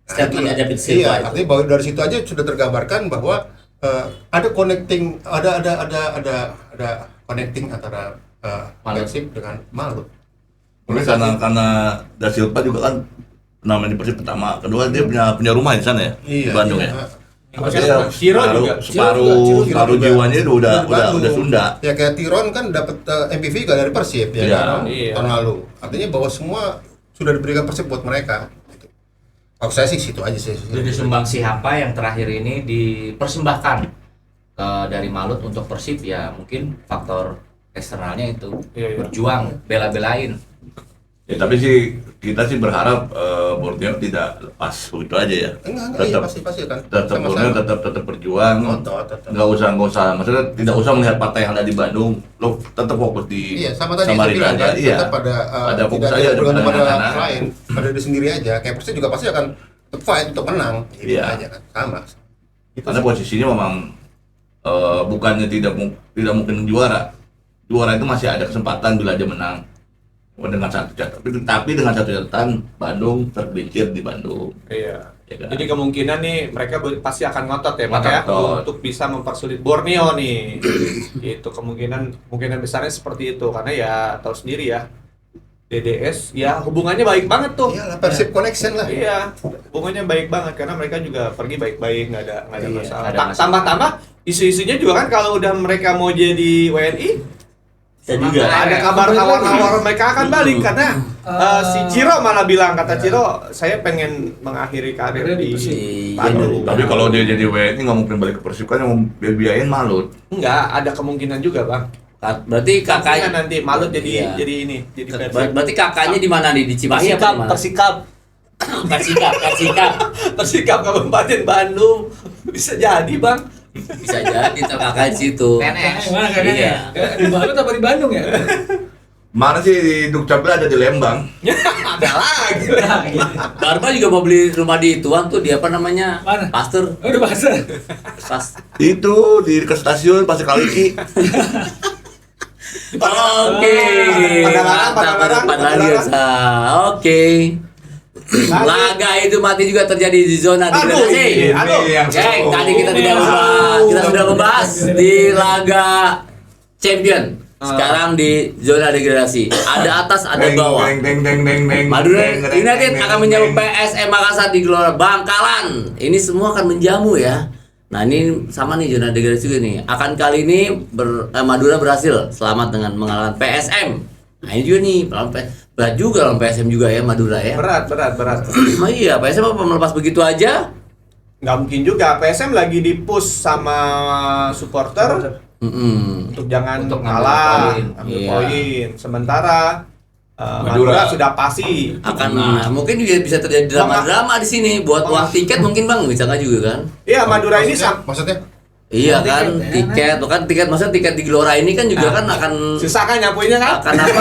Statementnya David Silva Iya, itu. artinya bahwa dari situ aja sudah tergambarkan bahwa ada connecting, ada connecting antara Malut. Persib dengan Malut. Mungkin karena Da Silva juga kan pernah main di Persib pertama, kedua dia punya rumah di sana ya, di Bandung ya. Maksudnya Ciro juga. separuh jiwanya itu udah Sunda. Ya kayak Tiron kan dapat MVP juga dari Persib ya Iya. kan, Iya. tahun lalu. Artinya bahwa semua sudah diberikan Persib buat mereka. Gitu. Kalau saya sih situ aja sih. Jadi sumbang siapa yang terakhir ini dipersembahkan dari Malut untuk Persib ya mungkin faktor eksternalnya itu Iya. berjuang bela-belain. Ya tapi sih kita sih berharap Borneo tidak lepas begitu aja ya. Enggak, iya pasti kan. Tetap Borneo tetap berjuang. Tetap. Nggak usah maksudnya tidak usah melihat partai yang ada di Bandung, lo tetap fokus di Iya, sama tadi saya Samarinda bilang aja. kan, Iya. tetap pada Ada fokus tidak aja bergantung pada dengan lain, pada diri sendiri aja. Kayak Persib juga pasti akan tetap fight untuk menang. Gitu Iya. aja kan. Sama. Gitu Karena sih. posisinya memang bukannya tidak mungkin juara. Juara itu masih ada kesempatan bila dia menang. Dengan satu catatan, tapi dengan satu catatan Bandung tergelincir di Bandung. Iya. Ya kan? Jadi kemungkinan nih mereka pasti akan ngotot ya Pak ya Ngotot. untuk bisa mempersulit Borneo nih. Itu kemungkinan besarnya seperti itu karena ya tahu sendiri ya. DDS ya hubungannya baik banget tuh. Iyalah Persib connection lah. Iya, hubungannya baik banget karena mereka juga pergi baik-baik, nggak ada nggak masalah. ada masalah. Tambah-tambah isu-isunya juga kan kalau udah mereka mau jadi WNI Bisa juga. Ada kabar awal-awal mereka akan balik karena si Ciro malah bilang, kata Ciro, saya pengen mengakhiri karir di Bandung. Tapi kalau dia jadi WNI nggak mungkin balik ke Persib kan yang biayain Malut. Enggak, ada kemungkinan juga, Bang. Berarti Kakaknya kakaknya nanti Malut Iya. jadi ini, jadi Persib. berarti kakaknya di mana nih? Di Cimahi apa di mana? Persikap Persikap Kabupaten Bandung. Bisa jadi, Bang. bisa jadi ntar kakaknya di situ. PNS. Mana kakaknya? Iya. Di Balut apa di Bandung ya? Mana sih di Dukcapil ada di Lembang? Ada lagi. Barba juga mau beli rumah di Tuan tuh, di apa namanya? Mana? Pasteur. Oh, udah pasar. Pas. Itu di dekat stasiun Pasir Kaliki. Oke. Padalarang. Oke. Laga itu mati juga terjadi di zona degradasi. Aduh. Tadi kita sudah membahas di laga champion. Sekarang di zona degradasi. Ada atas, ada bawah. Madura United akan menjamu PSM Makassar di Gelora Bangkalan. Ini semua akan menjamu ya. Nah ini sama nih zona degradasi juga nih. Akan kali ini Madura berhasil selamat dengan mengalahkan PSM. Nah ini juga nih berat juga lawan PSM juga ya Madura ya. Berat. Oh iya, PSM apa melepas begitu aja? Nggak mungkin juga. PSM lagi di-push sama supporter untuk jangan Untuk ngambil kalah, poin. ambil Iya. poin. Sementara Madura sudah pasti. Akan mungkin juga bisa terjadi drama-drama di sini buat uang tiket mungkin Bang, bisa nggak juga kan? Iya, Madura ini Maksudnya? Iya kan, tiket, kan tiket maksudnya tiket di Gelora ini kan juga kan akan susah kan nyapuinnya kan? akan apa?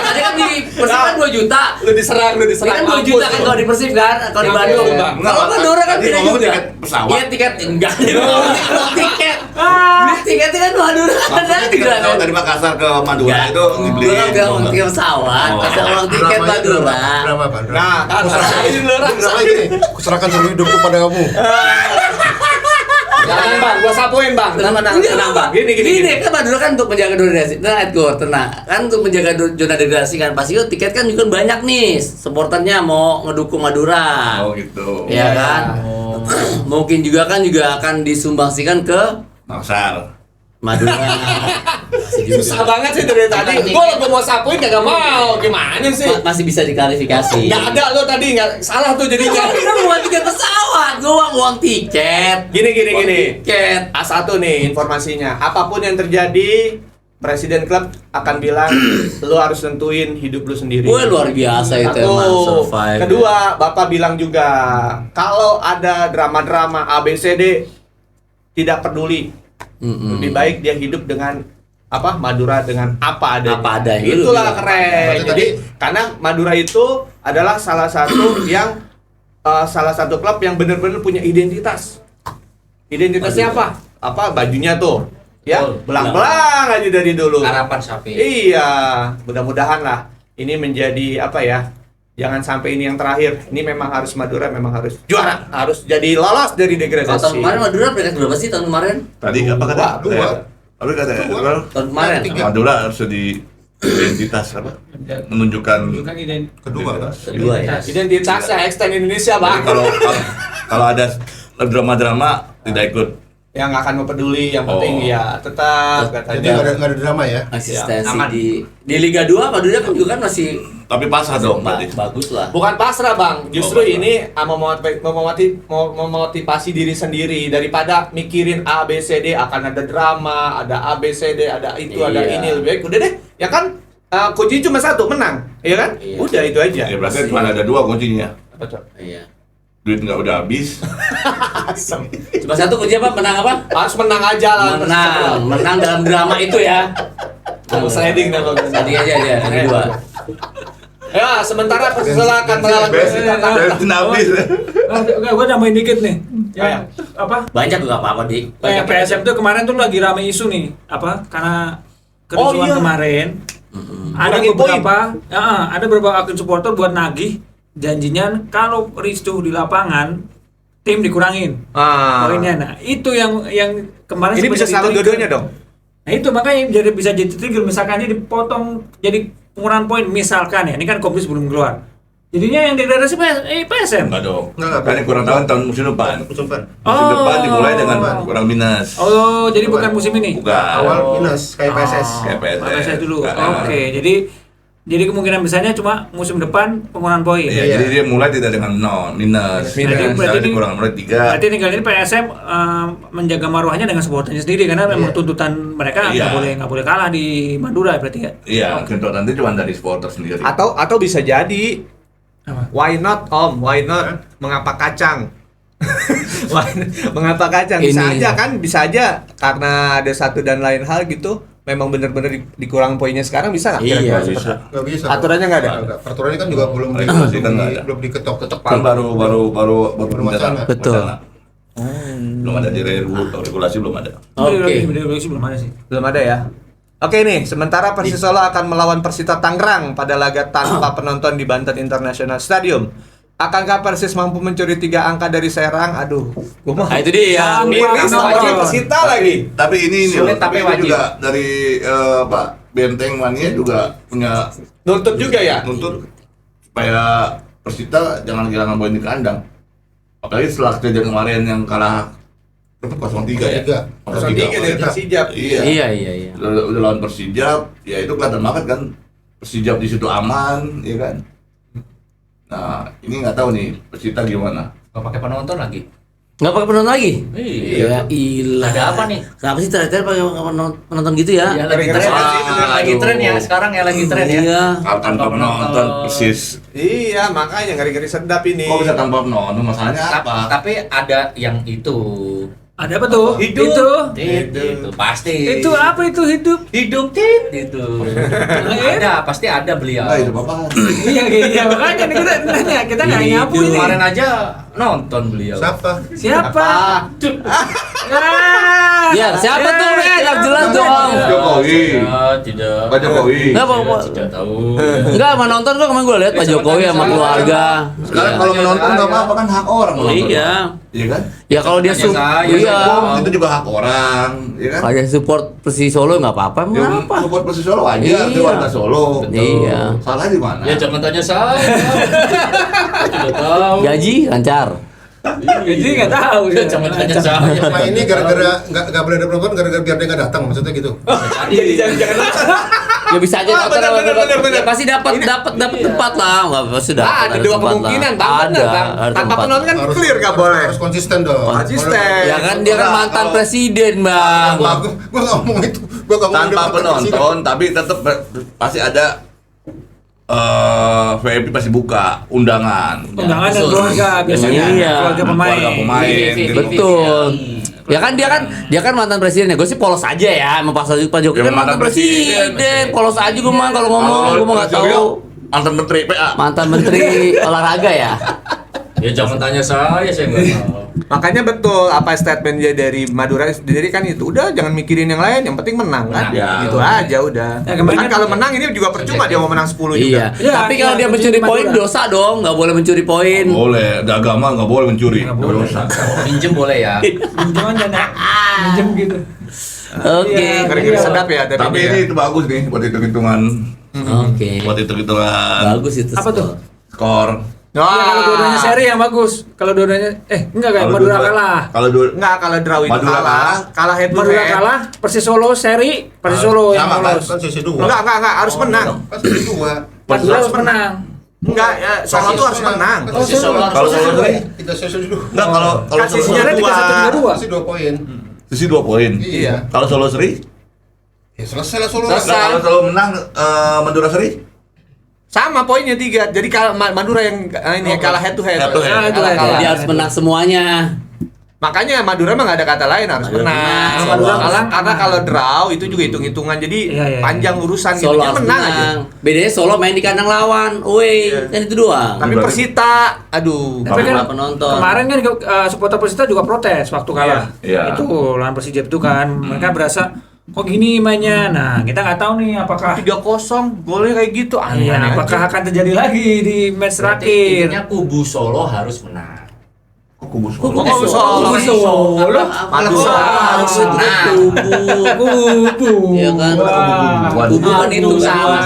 Katanya kan di Persib kan 2 juta. Lu diserang. Ini kan 2 juta kan kalau di Persib kan, kalau di Bandung. Kalau Madura kan Tadi beda ngomong juga. tiket pesawat. Iya tiket enggak. Tiket. Ini tiketnya kan Madura kan ada juga kan. Dari Makassar ke Madura itu dibeli. Bukan ke uang tiket pesawat, ada uang tiket Madura. Drama apa? Nah, Kuserahkan seluruh hidupku pada kamu. Jangan Bang, gua sapuin Bang. Tenang Bang. Gini. Kan Madura kan untuk menjaga zona degradasi. Nah, Edgar, tenang. Kan untuk menjaga zona degradasi kan pasti kan tiket kan juga banyak nih. Supporternya mau ngedukung Madura. Oh gitu. Ya kan? Mungkin juga akan disumbangsikan ke Makassar. Madura. Susah banget sih dari tadi. Gua mau sapuin kagak mau. Gimana sih? Masih bisa diklarifikasi. Nggak ada lo tadi, nggak salah tuh jadinya. Kita bukan tiket pesawat, gua uang tiket. Gini. Tiket. A1 nih informasinya. Apapun yang terjadi, Presiden klub akan bilang lu harus tentuin hidup lu sendiri. Wah, luar biasa itu emang survive. Kedua, Bapak bilang juga kalau ada drama-drama ABCD tidak peduli. Lebih baik dia hidup dengan Madura dengan apa adanya. Apa adanya. Itulah Lu keren. Jadi karena Madura itu adalah salah satu yang salah satu klub yang benar-benar punya identitas. Identitasnya apa? Bajunya tuh. Ya, belang-belang aja dari dulu. Harapan sapi. Iya, mudah-mudahan lah ini menjadi jangan sampai ini yang terakhir. Ini memang harus Madura memang harus juara, harus jadi lolos dari Kalau degradasi. tahun kemarin Madura peringkat berapa sih tahun kemarin? Tadi apa kata? Dua. Tapi kata Tahun kemarin. Madura harus di identitas apa? Menunjukkan Bukan ide. Kedua. Kedua ya. Identitasnya extend Indonesia, Jadi Bang. kalau ada drama-drama tidak ikut. Yang nggak akan peduli, yang penting ya tetap Jadi katanya. nggak ada drama ya? Asistensi aman. di Liga 2 Madura kan juga kan masih Tapi pasrah dong berarti. bagus lah. Bukan pasrah, Bang. Justru pasrah. ini memotivasi diri sendiri daripada mikirin A B C D akan ada drama, ada A B C D, ada itu, ada Iya. ini, lebih baik udah deh. Ya kan kunci cuma satu, menang. Ya kan? Iya. Udah itu aja. Ya berarti cuma ada 2 kuncinya. Apa, Cok? Iya. Duit nggak udah habis. Cuma satu kunci apa? Menang apa? Harus menang aja lah. Menang dalam drama itu ya. Sliding dah kalau Tadi aja yang kedua. Ya, sementara Persela akan mengalahkan Bensin habis. Enggak, gua nambahin dikit nih. Ayo. Banyak juga apa-apa, Dik. PSM tuh kemarin tuh lagi rame isu nih, karena kerusuhan iya. kemarin. Ada Kurangin beberapa, ada beberapa akun supporter buat nagih janjinya kalau ricuh di lapangan tim dikurangin poinnya. Nah, itu yang kemarin Ini bisa sempat salah jadi trigger. dua-duanya dong. Nah, itu makanya bisa jadi trigger, misalkan dia dipotong jadi pengurangan poin misalkan ya. Ini kan kompetisi belum keluar. Jadinya yang degradasi PSM. Enggak dong. Enggak. Kan kurang tahun musim depan. Musim depan. Musim Oh. depan dimulai dengan kurang minus. Oh, jadi bukan musim ini. Bukan. Awal minus kayak PSS. Kayak PSS. PSS dulu. Nah. Oke, jadi kemungkinan besarnya cuma musim depan pengurangan poin. Iya, Iya. jadi dia mulai tidak dengan minus. Minus. Berarti dikurang mulai 3. Berarti tinggal ini PSM menjaga maruahnya dengan supporternya sendiri karena memang tuntutan mereka Iya. nggak boleh kalah di Madura berarti ya. Iya, tuntutan itu cuma dari supporter sendiri. Atau bisa jadi Apa? why not Om? Why not? Mengapa kacang? Mengapa kacang? Bisa Ini. aja kan? Bisa aja karena ada satu dan lain hal gitu. Memang benar-benar dikurang poinnya sekarang bisa nggak? Iya, kira-kira? bisa. Nggak bisa. Aturannya nggak ada? Nggak. Peraturannya kan juga belum Regulasi kan nggak ada. belum diketok-ketok. Kan baru wacana. Betul. wacana. Belum ada di regulasi belum ada. Oke. Regulasi belum ada sih. Belum ada ya? Oke nih, sementara Persis Solo akan melawan Persita Tangerang pada laga tanpa penonton di Banten International Stadium. Akankah Persis mampu mencuri 3 angka dari Serang? Aduh, gua mah. Nah, itu dia. Sampai Miris penonton. lagi Persita lagi. Tapi ini Sulit tapi ini wajib. juga dari Pak Benteng Mania juga punya Nuntut juga ya? nuntut supaya Persita jangan kehilangan poin di kandang. Apalagi setelah kejadian kemarin yang kalah 0-3 ya. 0-3. 0-3 dari Persijap. Iya. Iya. Udah lawan Persijap, ya itu kelihatan banget kan. Persijap di situ aman, ya kan. Nah, ini nggak tahu nih Persita gimana. Nggak pakai penonton lagi. Nggak pakai penonton lagi? Iya. Ilah. Ada apa nih? Kenapa sih terakhir pakai penonton gitu ya? Ya lagi tren, lagi tren ya sekarang ya lagi tren ya. Iya. Tanpa penonton Persis. Iya, makanya ngeri-ngeri sedap ini. Kok bisa tanpa penonton? Masalahnya apa? Tapi ada yang itu. Ada apa tuh? Hidup. Itu pasti. Itu apa itu hidup? Hidup tit itu. Ada, pasti ada beliau. Enggak, itu apa? Iya, makanya nih kita nanya, kita nggak nyapu ini. Kemarin aja nonton beliau. Siapa? Siapa? Ya, siapa tuh, Ben? Yang jelas dong. Jokowi. Tidak. Pak Jokowi. Enggak, Pak. Tidak tahu. Enggak, sama nonton kok kemarin gue lihat Pak Jokowi sama keluarga. Sekarang kalau menonton nggak apa-apa kan hak orang. menonton. Iya. Iya kan? Ya kalau dia iya. Itu juga hak orang, ya kan? Kalau dia support Persis Solo nggak apa-apa, Ya, emang apa? support Persis Solo aja, Iya. dia warga Solo. Iya. Salah di mana? Ya jangan tanya saya. Tidak tahu. Gaji lancar. Jadi nggak tahu. Ya jangan tanya saya. Nah ini gara-gara nggak boleh ada penonton gara-gara biar dia nggak datang maksudnya gitu. Jadi jangan Ya bisa aja Oh, nonton, bener. ya pasti dapat tempat lah, nggak pasti dapat. ada dua tempat lah. kemungkinan, Bang. Bener, Bang. Ada Tanpa tempat. penonton kan clear nggak boleh. Harus konsisten dong. Konsisten. Ya kan dia kan mantan presiden, Bang. Gue nggak ngomong itu. Gue nggak ngomong Tanpa dia mantan presiden. penonton, tapi tetap pasti ada VIP pasti buka undangan. Undangan dan Betul. keluarga biasanya. Iya. Keluarga pemain. Keluarga pemain. gitu. Betul. Ya kan dia kan mantan presiden ya. Gue sih polos aja ya. Emang Pak Jokowi Ya, kan mantan presiden. Polos aja gue mah kalau ngomong. Gue mah nggak tahu. Mantan menteri PA. Mantan menteri olahraga ya. Ya jangan tanya saya nggak tahu. Makanya betul apa statement dia dari Madura sendiri kan itu udah jangan mikirin yang lain, yang penting menang kan. Menang, ya. Itu aja udah. Ya, kemarin Kan kan- kalau menang ini juga percuma dia mau menang 10 juga. Iya. Iya, Tapi kalau iya, dia mencuri Madura. poin dosa dong. Nggak boleh mencuri poin. Boleh, ada agama nggak boleh mencuri. Nggak boleh. Dosa. Pinjem boleh ya. Jangan jangan minjem gitu. Oke. Iya. Ngeri-ngeri sedap ya dari Tapi dia. ini itu bagus nih buat hitung-hitungan. Oke. Buat hitung-hitungan Bagus itu. Apa tuh? skor. Iya, kalau dua-duanya seri yang bagus. Kalau dua-duanya enggak kayak Kalau Madura dua- kalah. Kalau dua Enggak, kalau draw itu Madura kalah. Kalah head to Madura head. kalah, Persis Solo seri, Persis Solo yang sama, lolos. Kan sisi 2. Enggak, harus menang. Kan sisi 2. Madura harus menang. Enggak, ya, Solo tuh harus menang. Kan Oh, sisi Solo. Solo. Kalau Solo seri? Kita sisi 2. enggak kalau Kasih Solo sinyalnya seri 3-1-3-2. Kasih 2 poin. sisi 2 poin. Iya. Kalau Solo seri? Ya selesai lah Solo. Selesai. Nah, kalau Solo menang Madura seri? Sama poinnya 3. Jadi kalau Madura yang ini kalah head to head. Head to head. Nah, itu Kalah, aja. kalah. Dia harus menang semuanya. Makanya Madura mah nggak ada kata lain harus Madura menang. menang. Solo Madura kalah menang. karena kalau draw itu juga hitung-hitungan jadi Iya, iya, panjang urusan gitu. Solo Dia harus menang aja. menang. Bedanya Solo main di kandang lawan. Woi, Iya. kan itu doang. Tapi Berarti- Persita, aduh. Tapi kan Tanpa penonton. kemarin kan supporter Persita juga protes waktu kalah. Iya. Itu lawan Persijap itu kan. Mereka berasa kok gini mainnya. Nah, kita nggak tahu nih apakah 3-0 golnya kayak gitu aneh. iya, apakah akan terjadi lagi di match terakhir. Intinya kubu Solo harus menang. Kok kubu Kok Solo? kubu Solo? Kubu Solo. Madura harus menang. Kubu. Iya kan? Wah. Kubu-kubuan. Kubu kan itu sama.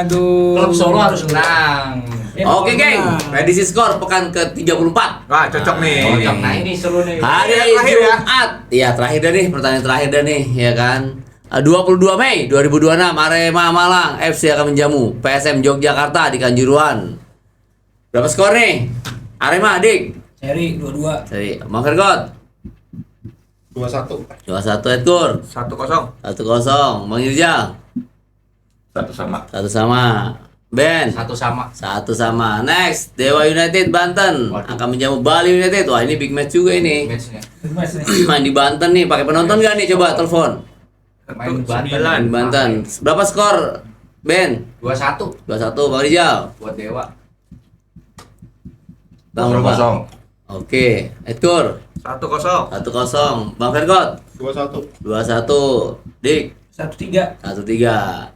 Aduh. Klub Solo harus menang. Oke, geng. Prediksi skor pekan ke-34. Wah, cocok nih. Cocok. Nah ini seru nih. Hari Terakhir ya. Jumat. Iya, terakhir dah nih, pertandingan terakhir dah nih, ya kan. 22 Mei 2026 Arema Malang FC akan menjamu PSM Yogyakarta di Kanjuruhan. Berapa skor nih? Arema, Dik. Seri 2-2. Seri Bang Fergot. 2-1. 2-1 Edkur. 1-0. 1-0 Bang Irzal. 1-1. 1-1 Ben. 1-1. 1-1 Next Dewa United Banten akan menjamu Bali United. Wah, ini big match juga ini. Matchnya. Main di Banten nih, pakai penonton gak nih? Coba telepon. Main Banten. Di Banten. Berapa skor Ben? 2-1 2-1 Bang Rizal. buat Dewa. Bang berapa? 0-0. Oke, Edkur 1-0. 1-0 Bang Fergot 2-1. 2-1 Dik 1-3. 1-3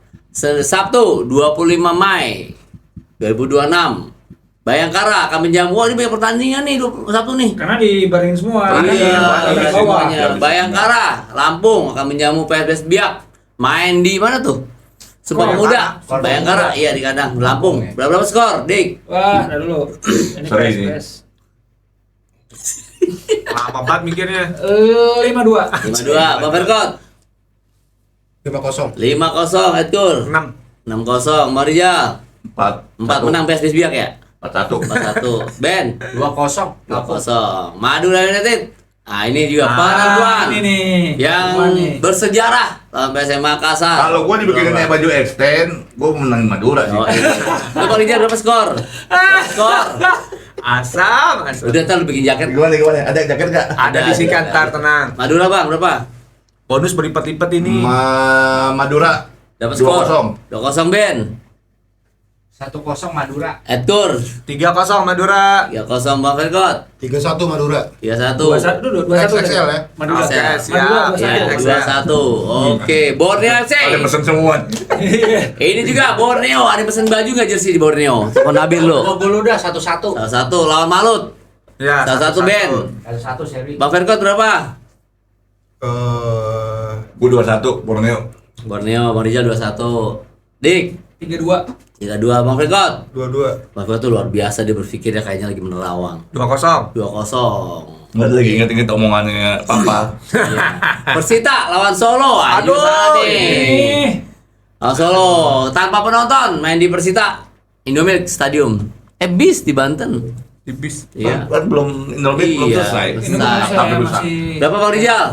Sabtu 25 Mei 2026 Bayangkara akan menjamu. Wah, ini banyak pertandingan nih Sabtu nih. Karena dibaringin semua. Iya, Di bawah. semuanya. Bayangkara Lampung akan menjamu PSBS Biak. Main di mana tuh? Subang Pemuda. Bayangkara, iya di kandang Lampung. Berapa skor, Dik? Wah, dah dulu. Ini Seri ini. PSBS. Lama banget mikirnya. 5-2. 5-2 Bang Fergot. 5-0. 5-0 Edkur. 6. 6-0 Maria. 4 menang PSBS Biak ya? 4-1. 4-1 Ben. 2-0. 2-0 Madura United. Nah, ini juga penentuan Ini nih. yang Penentuan nih. bersejarah lawan PSM Makassar. Kalau gua dibikinin kayak baju extend, gua menang Madura sih. Oh, iya. Lu Bang Rizal berapa skor? Berapa skor? Asam. Udah ntar lu bikin jaket. Gimana? Ada jaket nggak? Ada di sikat, ntar tenang. Madura Bang, berapa? Bonus berlipat-lipat ini. Madura. Dapat skor? 2-0. 2-0 Ben. 1-0 Madura. Edkur. 3-0 Madura. 3-0 Bang Fergot. 3-1 Madura. 3-1. 2-1 dulu, 2-1. XXL ya? Madura. Oke, siap. Ya, 2-1. 2-1. Oke, Borneo FC. Ada pesen semua. Ini juga Borneo, ada pesen baju nggak jersey di Borneo? Telepon Nabil lu. Gue udah 1-1. 1-1 lawan Malut. Ya, 1-1 Ben. 1-1 seri. Bang Fergot berapa? Gua 2-1 Borneo. Borneo, Bang Rizal 2-1. Dik. 3-2. 3-2 Bang Fergot. 2-2. Bang Fergot tuh luar biasa, dia berpikirnya kayaknya lagi menerawang. 2-0. 2-0. Nggak ada lagi inget-inget omongannya Papa. Iya. Persita lawan Solo. Aduh, Ini. Lawan Solo tanpa penonton, main di Persita Indomilk Stadium. Bis di Banten. Tipis. Iya. Kan belum Indomie belum Iya, selesai. belum Indonesia selesai. Tapi bisa. masih. Berapa Bang Rizal?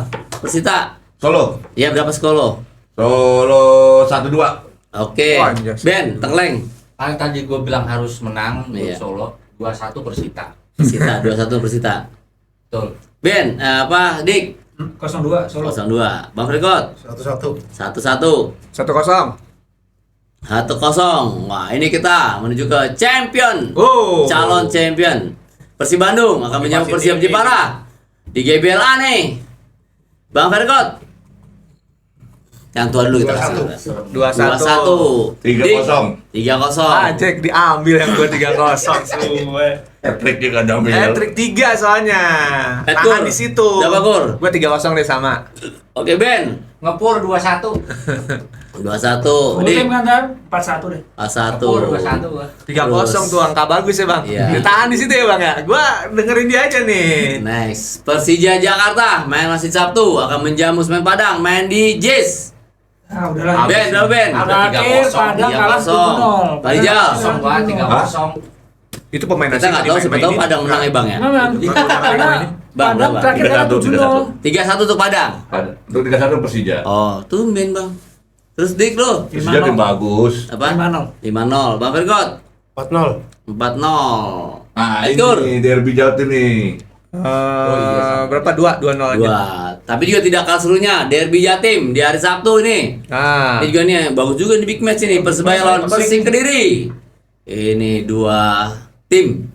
Persita. Solo. Iya, berapa skor lo? Solo 1-2. Oke. Wah, anjas. Ben, Tengkleng. Kan tadi gue bilang harus menang untuk Iya. Solo. 2-1 Persita. Persita 2-1 Persita. Betul. Ben, Dik? 0-2 Solo. 0-2. Bang Fergot 1-1. 1-1. 1-0. 1-0. Wah, ini kita menuju ke champion. Oh. Calon champion. Persib Bandung akan menyambut Persib Jepara di GBLA nih. Bang Fergot. Yang tua dulu kita 2-1. 2-1. 3-0. 3-0. Ah, Jack diambil yang gua 3-0 semua. Hat-trick juga Damil. Trik 3 soalnya. Betul. Tahan di situ. Berapa gol? Gua 3-0 deh sama. Oke, Ben. Ngepur 2-1. 2-1. Full Dik. tim kan ntar 4-1 deh. 1. Ngepur 2-1 gua. 3-0 tuh angka bagus ya, Bang. Iya. Ditahan di situ ya, Bang ya. Gua dengerin dia aja nih. Nice. Persija Jakarta main masih Sabtu akan menjamu Semen Padang main di Jis. Ah, udahlah. Ben, berapa Ben? Udah Terakhir 3-0. Padang kalah 3-0. 7-0. Pak Rijal. Kosong gua 3-0. Itu pemain Kita nggak tahu, siapa tahu Padang menang ya Bang ya. Memang. Karena Bang, Padang berapa? terakhir kalah 7-0. 3-1 untuk Padang. Untuk 3-1 Persija. Oh, tumben Bang. Terus Dik lo. Persija tim bagus. Apa? 5-0. 5-0. Bang Fergot 4-0. 4-0. Nah, Edkur. ini derby Jatim nih. Berapa? 2-0 aja. 2. Tapi juga tidak kalah serunya Derby Jatim di hari Sabtu ini. Nah, Ini juga nih bagus juga di big match ini Persebaya lawan Persik Kediri. Ini dua tim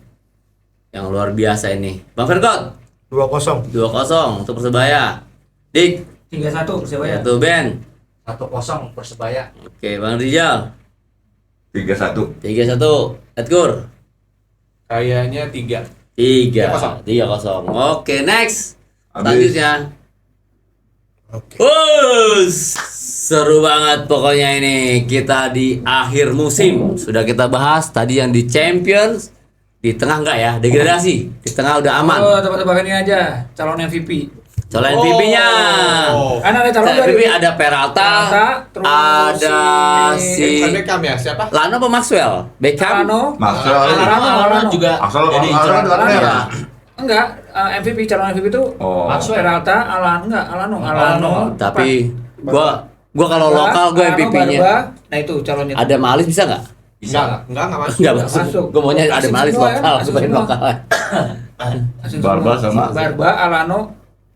yang luar biasa ini. Bang Fergot 2-0. 2-0 untuk Persebaya. Dik 3-1 Persebaya. 1 Ben. 1-0 Persebaya. Oke, Bang Rizal 3-1. 3-1. Edkur kayaknya 3. 3-0. Oke, next. Habis. Selanjutnya. Oke. Us Seru banget pokoknya ini. Kita di akhir musim sudah kita bahas tadi yang di Champions, di tengah enggak ya? Degradasi. Di tengah udah aman. Oh, tebak-tebakan ini aja, calon MVP. Calon MVP-nya. Kan ada calon MVP dari ada Peralta, terus ada si Beckham ya, siapa? Lano apa Maxwell? Beckham. Alano. Alano juga Asal jadi Alano inceran kartu merah. merah. Enggak, MVP calon MVP itu Oh. Peralta, Alano. Tapi gua kalau lokal gua MVP-nya. Barba, nah itu calonnya. Ada Malis bisa nggak? Enggak masuk. Enggak masuk. masuk. Gua maunya ada Asing Malis semua ya, lokal, asing sebagai semua. lokal. Barba sama Barba, Alano,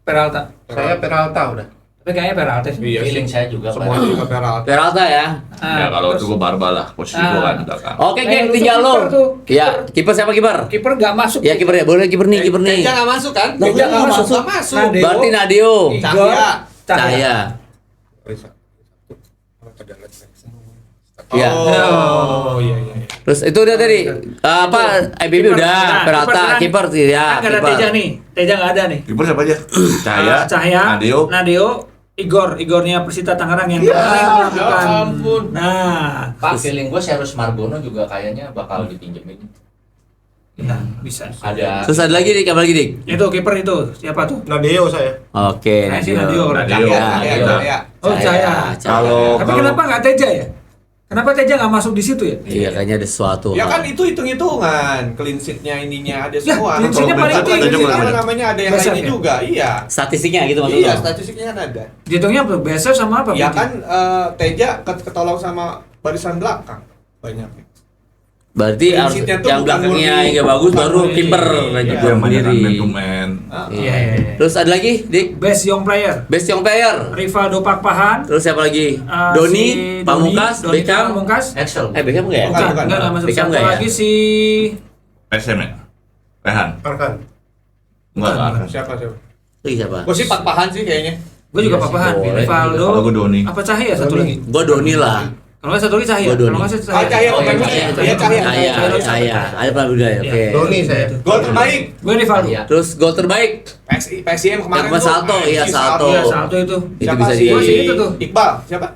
Peralta. Saya Peralta udah. Tapi kayaknya Peralta sih. Iya, Feeling saya juga semuanya juga Peralta. Peralta ya. ya kalau itu gua Barba lah posisi gua kan belakang. Oke, geng, lu tinggal tuh lo. kiper tuh, Ya, kiper siapa kiper? Kiper nggak masuk. Ya kiper ya, boleh kiper nih. Teja nggak masuk kan? Loh, Teja nggak masuk. Nggak masuk. Nadeo. Berarti Nadeo, Cahya. Cahya. Ya. Oh, iya. Terus itu udah tadi apa? IBB Kiper. udah, Nah, Peralta, kiper ya, Kan nggak ada kiper. Teja nih. Teja nggak ada nih. Kiper siapa aja? Cahya, Nadeo, Igornya Persita Tangerang yang kemarin melakukan. ampun. Nah, Pak, feeling gue Serus Margono juga kayaknya bakal dipinjemin. ya bisa. Ada Terus ada lagi dik, apa lagi dik? Itu kiper itu siapa tuh? Nadeo saya. Oke, Saya sih Nadeo. Nadeo. Cahya. Oh, Cahya. Kalau Tapi kenapa nggak Teja ya? Kenapa Teja nggak masuk di situ ya? Iya, kayaknya ada sesuatu. Ya kan itu hitung-hitungan, clean sheet-nya ininya ada Ya, semua. clean sheet-nya Kalau paling clean sheet tinggi. apa namanya ada yang Besar lainnya ya? juga, iya. Statistiknya gitu maksudnya. Iya, statistiknya kan ada. Hitungnya biasa sama apa? Ya berarti? kan Teja ketolong sama barisan belakang banyak. Berarti Clean harus sheet-nya tuh yang bukan belakangnya murni. hingga bagus Bukan baru murni. kiper Iya, gitu yang banyak sendiri. man to man. Iya. Terus ada lagi dik, Best young player. best young player. Rivaldo Pakpahan. Terus siapa lagi? Doni, Si Pamungkas, Doni Beckham. Pamungkas. Axel. Beckham enggak ya? Bukan. Enggak masuk. Beckham Satu nggak ya? lagi si SM ya? Rehan? Arkan. Enggak kan? Siapa? Lagi siapa? Gue sih Pak Pahan sih kayaknya. gue juga Iya sih, Pakpahan. boleh. Rivaldo. Kalau gua Doni. Apa Cahya satu lagi? Gua Doni lah. Kalau nggak satu lagi Cahya. Gua Doni. Kalau nggak saya Ah, Cahya, Oh, iya, Cahya. Cahya. Iya, Cahya. Cahya. Ada Pak Budha ya? Oke. Doni saya. Gol terbaik Gue Rivaldo. Iya. Terus gol terbaik PSM kemarin Yang Salto, iya, Salto. Iya, Salto itu. itu Siapa bisa sih? di Gua sih itu tuh. Iqbal, siapa?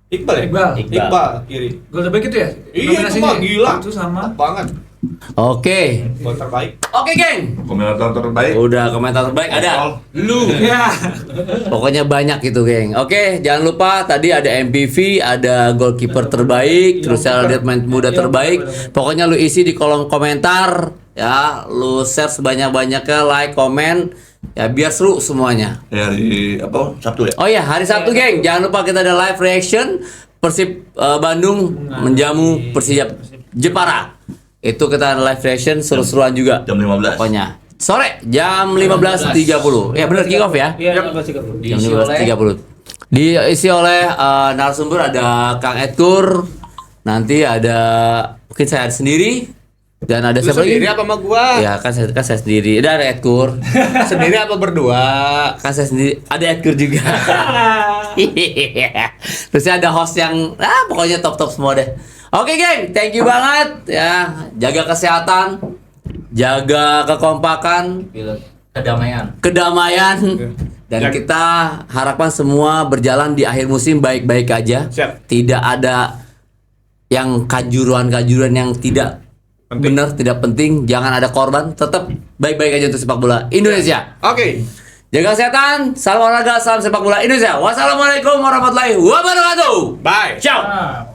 Iqbal ya? Iqbal. Iqbal kiri. Gol terbaik itu ya? Iya, itu Nominasinya mah ya? gila. Itu sama. Banget. Oke. Gol terbaik. Oke, geng. Komentator terbaik. Udah komentar terbaik ada. Lu. Ya. Pokoknya banyak itu, geng. Oke, jangan lupa tadi ada MPV, ada goalkeeper terbaik, terus ada pemain muda terbaik. Pokoknya lu isi di kolom komentar ya, lu share sebanyak-banyaknya, like, komen ya biar seru semuanya. Ya hari apa? Sabtu ya? Oh ya, hari Sabtu, geng. Jangan lupa kita ada live reaction Persib Bandung menjamu Persija Jepara. Itu kita ada live reaction seru-seruan juga. Jam 15. Pokoknya sore jam 15.30. Ya benar kick off ya. Iya, pasti kan. Jam Diisi oleh 15.30. Diisi oleh narasumber ada Kang Edkur. Nanti ada mungkin saya sendiri dan ada Lu siapa lagi? sendiri apa sama gua? Ya kan saya sendiri. Ada Edkur. Sendiri apa berdua? Kan saya sendiri. Ada Edkur juga. Terus ada host yang pokoknya top-top semua deh. Oke, geng, thank you banget ya. Jaga kesehatan, jaga kekompakan, kedamaian, dan kita harapkan semua berjalan di akhir musim baik-baik aja. Siap. Tidak ada yang kajuruan-kajuruan yang tidak benar, tidak penting. Jangan ada korban. Tetap baik-baik aja untuk sepak bola Indonesia. Oke. Jaga kesehatan, salam olahraga, salam sepak bola Indonesia. Wassalamualaikum warahmatullahi wabarakatuh. Bye. Ciao. Ah.